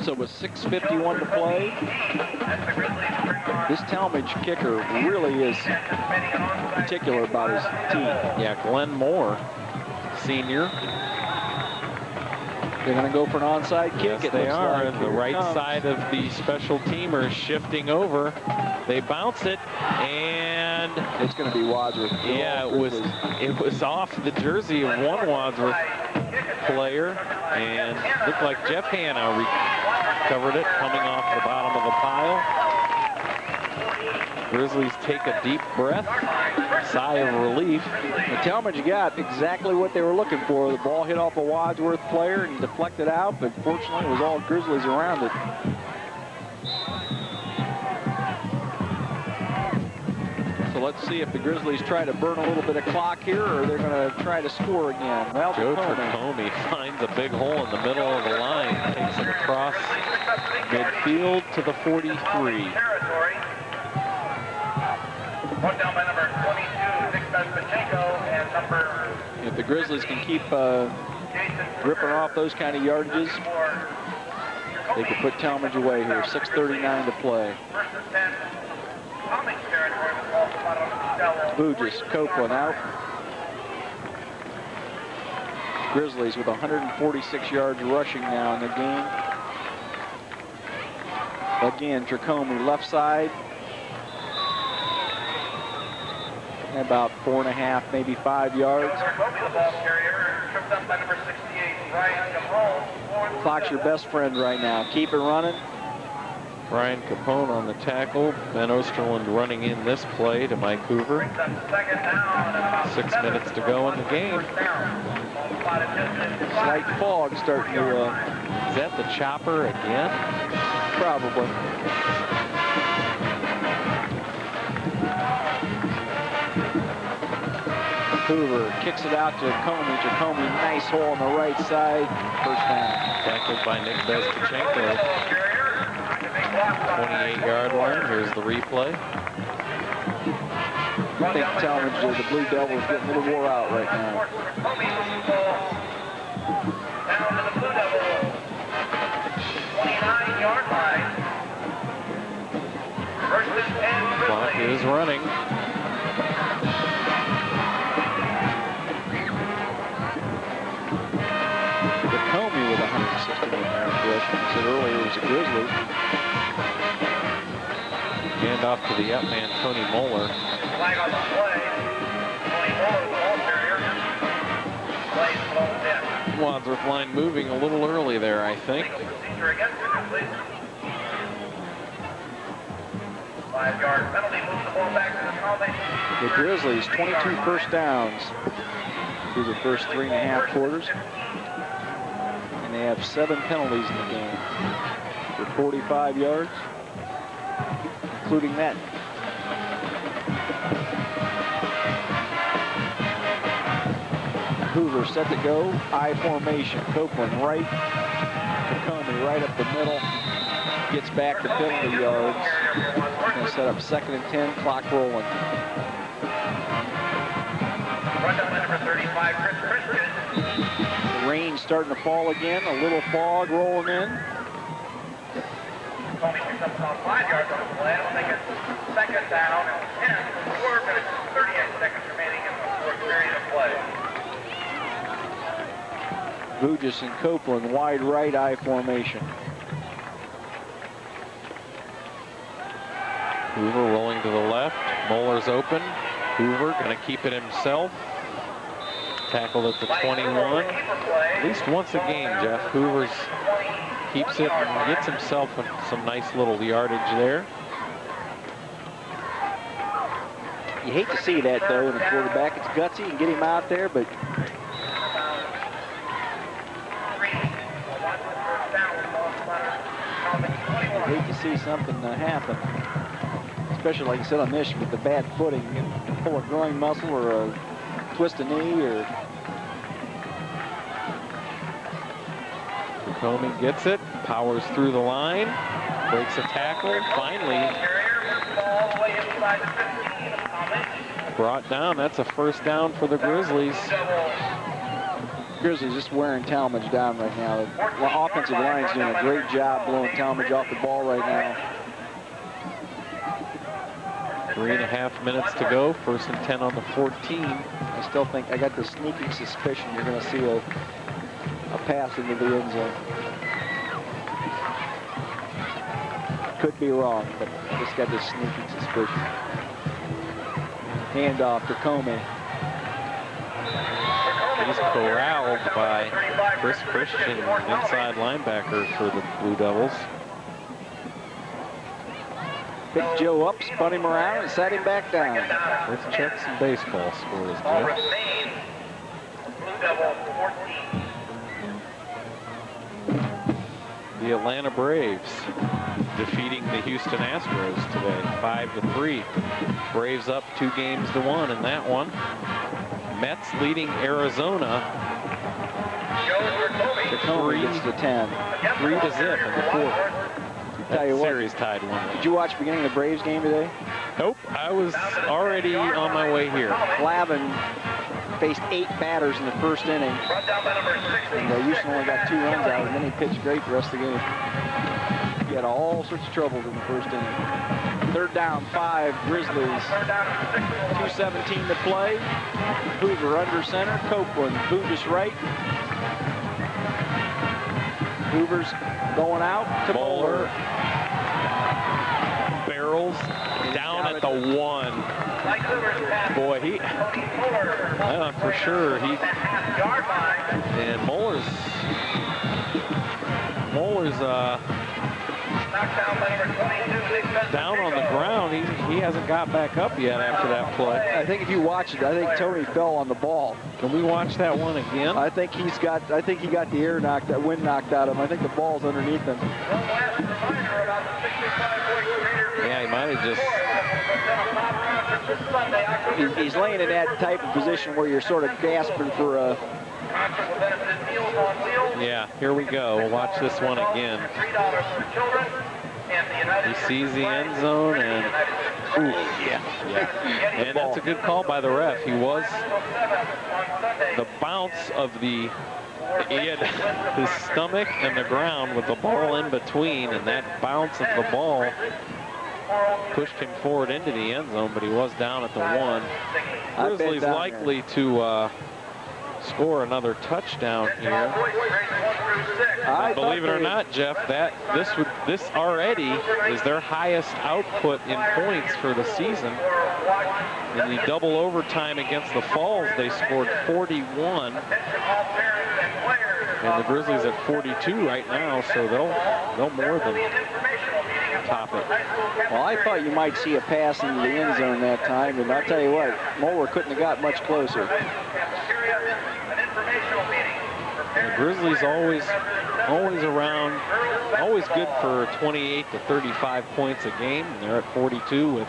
So with 6:51 to play, this Tallmadge kicker really is particular about his team. Yeah, Glenn Moore, senior. They're going to go for an onside kick. Yes, they are. And the right side of the special teamers shifting over. They bounce it, and it's going to be Wadsworth. Yeah, it was off the jersey of one Wadsworth player, and looked like Jeff Hanna recovered it coming off the bottom of the pile. Grizzlies take a deep breath, sigh of relief. The Tallmadge got exactly what they were looking for. The ball hit off a Wadsworth player and deflected out, but fortunately it was all Grizzlies around it. So let's see if the Grizzlies try to burn a little bit of clock here, or they're going to try to score again. Well, Joe Tricome finds a big hole in the middle of the line, takes it across midfield to the 43. If the Grizzlies can keep ripping off those kind of yardages, They could put Tallmadge away here. 6:39 to play. Bugis, Copeland out. Grizzlies with 146 yards rushing now in the game. Again, Tracombe left side. About 4.5, maybe 5 yards. Clock's your best friend right now. Keep it running. Brian Capone on the tackle. Ben Osterland running in this play to Mike Hoover. 6 minutes to go in the game. Slight fog starting to... Is that the chopper again? Probably. Hoover kicks it out to Comey. Tracombe, nice hole on the right side. First down. Tackled by Nick Bezkachenko. 28-yard line. Here's the replay. I think Tallmadge, the Blue Devils, getting a little wore out right now. Down to the Blue Devils. 29-yard line. First and 10. Clock is running. Comey with 161 yards rushing. I said earlier it was a Grizzly. Hand off to the up man, Tony Moeller. Flag on the play. Tony Moeller, the ball carrier. Plays ball dead. Wadsworth line moving a little early there, I think. Legal procedure against the Grizzlies. 5-yard penalty moves the ball back to the Tallmadge. The Grizzlies, 22 first downs through the first 3.5 quarters. And they have 7 penalties in the game for 45 yards, including that. Hoover set to go. I formation. Copeland right. Tracombe right up the middle. Gets back to penalty yards. Going to set up 2nd and 10. Clock rolling. Number 35, Chris Christian. The rain starting to fall again. A little fog rolling in. Tony picks up about 5 yards on the play. It'll make it 2nd down and 10. 4 minutes, 38 seconds remaining in the fourth period of play. Bugis and Copeland wide right I formation. Hoover rolling to the left. Moeller's open. Hoover going to keep it himself. Tackled at the 21. At least once a game, Jeff. Hoover's keeps it and gets himself some nice little yardage there. You hate to see that, though, in a quarterback. It's gutsy and get him out there, but you hate to see something happen. Especially, like you said, on this with the bad footing. You pull a groin muscle or a twist a knee or... Comey gets it, powers through the line, breaks a tackle, finally brought down. That's a first down for the Grizzlies. Grizzlies just wearing Tallmadge down right now. The offensive line's doing a great job blowing Tallmadge off the ball right now. 3.5 minutes to go, 1st and 10 on the 14. I still think, I got the sneaking suspicion you're going to see a pass into the end zone. Could be wrong, but I just got this sneaking suspicion. Handoff to Comey. He's corralled by Chris Christian, inside linebacker for the Blue Devils. Picked Joe up, spun him around, and sat him back down. Let's check some baseball scores, Ball Jeff. remains. Blue Devils 14. The Atlanta Braves defeating the Houston Astros today, 5-3. Braves up 2-1 in that one. Mets leading Arizona. Tracombe gets to 10. 3-0 in the fourth. Tell you what, Series tied 1-1. did you watch the beginning of the Braves game today? Nope, I was already on my way here. Flavin faced 8 batters in the first inning. And Houston only got 2 runs out, and then he pitched great the rest of the game. He had all sorts of troubles in the first inning. 3rd down, 5, Grizzlies. 2:17 to play. Hoover under center. Copeland, Bugis right. Hoover's going out to Bowler. Barrels down at the 1. Boy, for sure, and Moeller's down on the ground. He hasn't got back up yet after that play. I think if you watch it, I think Tony fell on the ball. Can we watch that one again? I think he got the wind knocked out of him. I think the ball's underneath him. Yeah, he might have just. He's laying in that type of position where you're sort of gasping for a. Yeah, here we go. We'll watch this one again. He sees the end zone and. Ooh, yeah. And that's a good call by the ref. He was the bounce of the. He had his stomach and the ground with the ball in between, and that bounce of the ball pushed him forward into the end zone, but he was down at the 1. Grizzlies likely to score another touchdown here. Believe it or not, Jeff, this already is their highest output in points for the season. In the double overtime against the Falls, they scored 41. And the Grizzlies at 42 right now, so they'll more than top it. Well, I thought you might see a pass into the end zone that time, and I'll tell you what, Moeller couldn't have got much closer. The Grizzlies always around, always good for 28 to 35 points a game. And they're at 42 with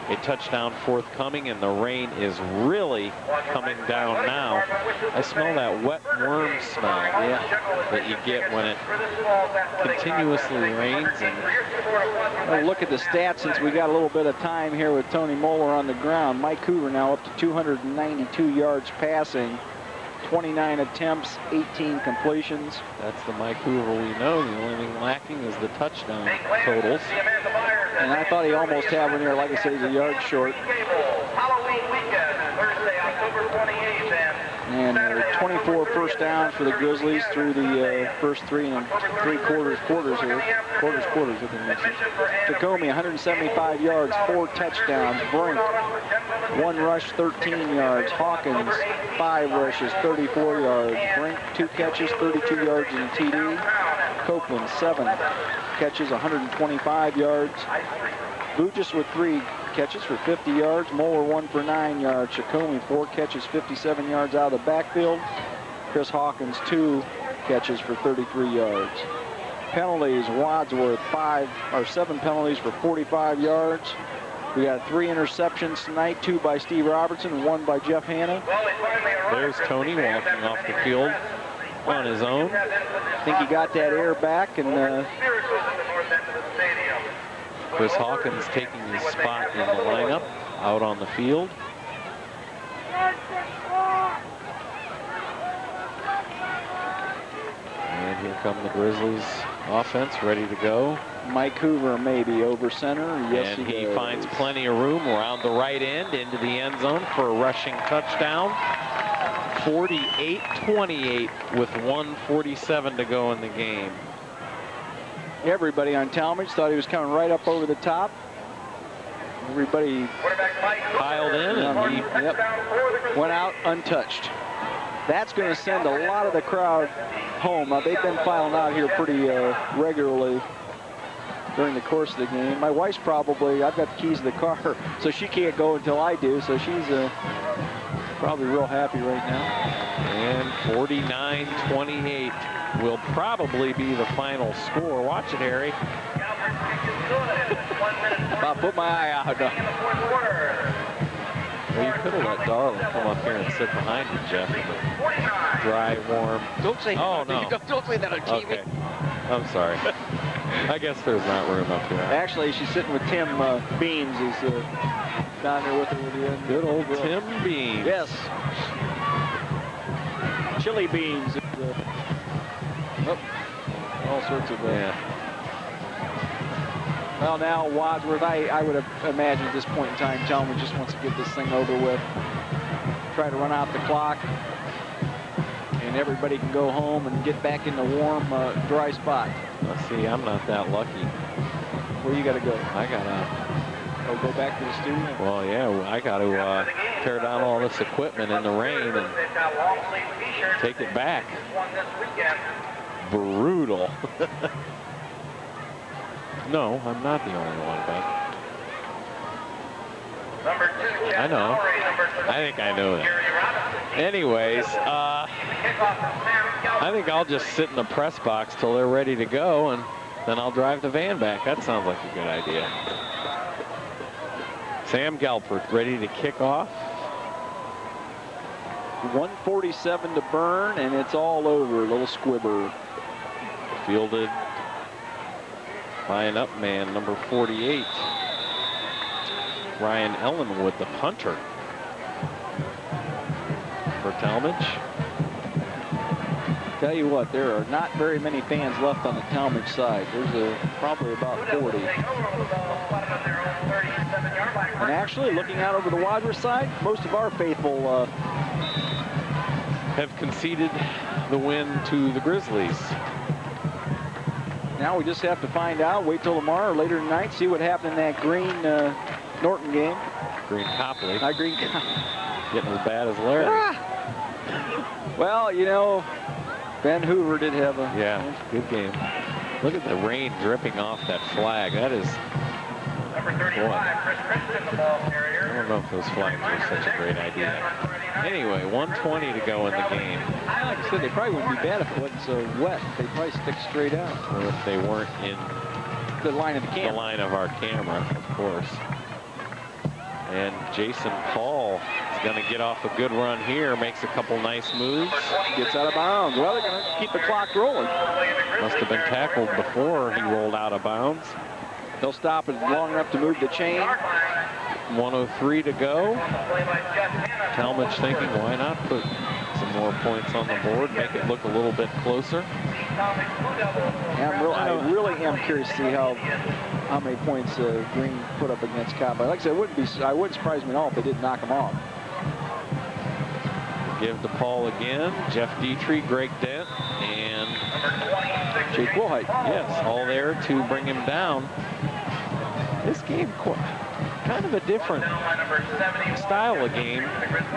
a touchdown forthcoming, and the rain is really coming down now. I smell that wet worm smell that you get when it continuously rains. And well, look at the stats since we got a little bit of time here with Tony Moeller on the ground. Mike Hoover now up to 292 yards passing, 29 attempts, 18 completions. That's the Mike Hoover we know. The only thing lacking is the touchdown totals. And I thought he almost had one here. Like I said, he's a yard short. And 24 first downs for the Grizzlies through the first 3 and 3 quarters here. Quarters, what they mentioned. Tacomie, 175 yards, 4 touchdowns. Brink, 1 rush, 13 yards. Hawkins, 5 rushes, 34 yards. Brink, 2 catches, 32 yards in TD. Copeland, 7 catches, 125 yards. Bugis with 3 catches for 50 yards. Moeller 1 for 9 yards. Tacomie 4 catches, 57 yards out of the backfield. Chris Hawkins 2 catches for 33 yards. Penalties, Wadsworth 7 penalties for 45 yards. We got 3 interceptions tonight, 2 by Steve Robertson and 1 by Jeff Hanna. There's Tony walking off the field on his own. I think he got that air back, and Chris Hawkins taking his spot in the lineup out on the field. And here come the Grizzlies offense ready to go. Mike Hoover maybe over center. Yes, and he finds plenty of room around the right end into the end zone for a rushing touchdown. 48-28 with 1:47 to go in the game. Everybody on Tallmadge thought he was coming right up over the top. Everybody piled in, and he went out untouched. That's going to send a lot of the crowd home. They've been filing out here pretty regularly during the course of the game. My wife's probably, I've got the keys to the car, so she can't go until I do, so she's probably real happy right now. And 49-28 will probably be the final score. Watch it, Harry. About put my eye out. Well, you could have let Darla come up here and sit behind you, Jeff. Dry, warm. Don't say no. Don't say that on TV. Okay. I'm sorry. I guess there's not room up here. Actually, she's sitting with Tim Beans. He's down there with her with the end. Good old Tim Beans. Yes. chili beans. All sorts of. Well, now Wadsworth, I would imagine at this point in time, Tallmadge just wants to get this thing over with. Try to run out the clock, and everybody can go home and get back in the warm, dry spot. Let's see, I'm not that lucky. Where you got to go? I gotta go back to the studio. Well, yeah, I got to tear down all this equipment in the rain and take it back. Brutal. No, I'm not the only one, but I know. I think I know that. Anyways, I think I'll just sit in the press box till they're ready to go, and then I'll drive the van back. That sounds like a good idea. Sam Galpert ready to kick off. 1:47 to burn, and it's all over. Little squibber. Fielded by an up man, number 48. Ryan Ellenwood, the punter for Tallmadge. Tell you what, there are not very many fans left on the Tallmadge side. There's probably about 40. And actually, looking out over the Wadsworth side, most of our faithful have conceded the win to the Grizzlies. Now we just have to find out, wait till tomorrow or later tonight, see what happened in that Green Norton game. Green Copley. Green Copley. Getting as bad as Larry. Well, you know, Ben Hoover did have a good game. Look at the rain dripping off that flag. That is, boy, I don't know if those flags are such a great idea. Anyway, 1:20 to go in the game. Like I said, they probably wouldn't be bad if it wasn't so wet. They'd probably stick straight out. Or if they weren't in the line of the camera. The line of our camera, of course. And Jason Paul is going to get off a good run here, makes a couple nice moves. Gets out of bounds. Well, they're going to keep the clock rolling. Must have been tackled before he rolled out of bounds. They'll stop it long enough to move the chain. 1:03 to go. Tallmadge thinking, why not put some more points on the board, make it look a little bit closer. Yeah, I really am curious to see how many points Green put up against Copley. Like I said, I wouldn't surprise me at all if they didn't knock him off. Give to Paul again. Jeff Dietrich, Greg Dent, and Jake Wilhite. Yes, all there to bring him down. This game, kind of a different style of game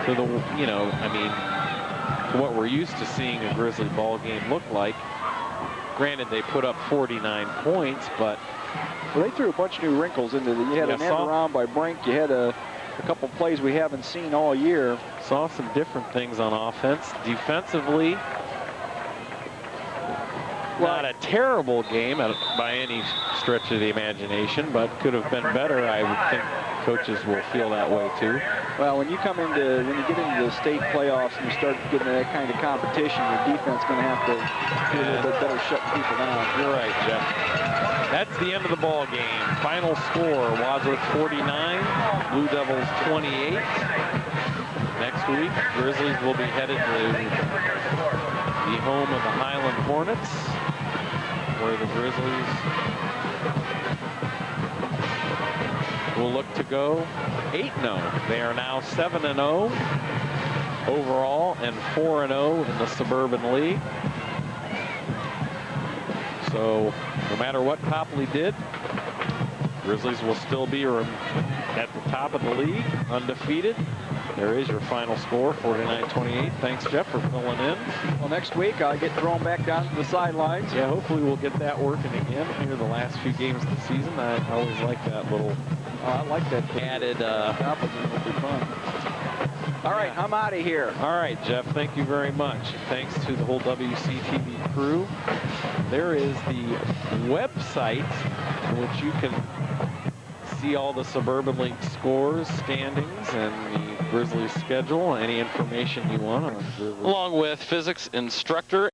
to the, to what we're used to seeing a Grizzly ball game look like. Granted, they put up 49 points, but well, they threw a bunch of new wrinkles into the. You had an end around by Brink. You had a couple plays we haven't seen all year. Saw some different things on offense. Defensively, not a terrible game by any stretch of the imagination, but could have been better. I would think coaches will feel that way too. Well, when you get into the state playoffs and you start getting that kind of competition, your defense is going to have to do a little bit better shutting people down. You're right, Jeff. That's the end of the ball game. Final score, Wadsworth 49, Blue Devils 28. Next week, Grizzlies will be headed to the home of the Highland Hornets, where the Grizzlies will look to go 8-0. They are now 7-0 overall and 4-0 in the Suburban League. So no matter what Copley did, Grizzlies will still be at the top of the league, undefeated. There is your final score, 49-28. Thanks, Jeff, for filling in. Well, next week I'll get thrown back down to the sidelines. Yeah, hopefully we'll get that working again here the last few games of the season. I always like that little I like that added compliment. It'll be fun. All right, I'm out of here. All right, Jeff, thank you very much. Thanks to the whole WCTV crew. There is the website in which you can see all the Suburban League scores, standings, and the Grizzlies schedule, any information you want on Grizzlies. Along with physics instructor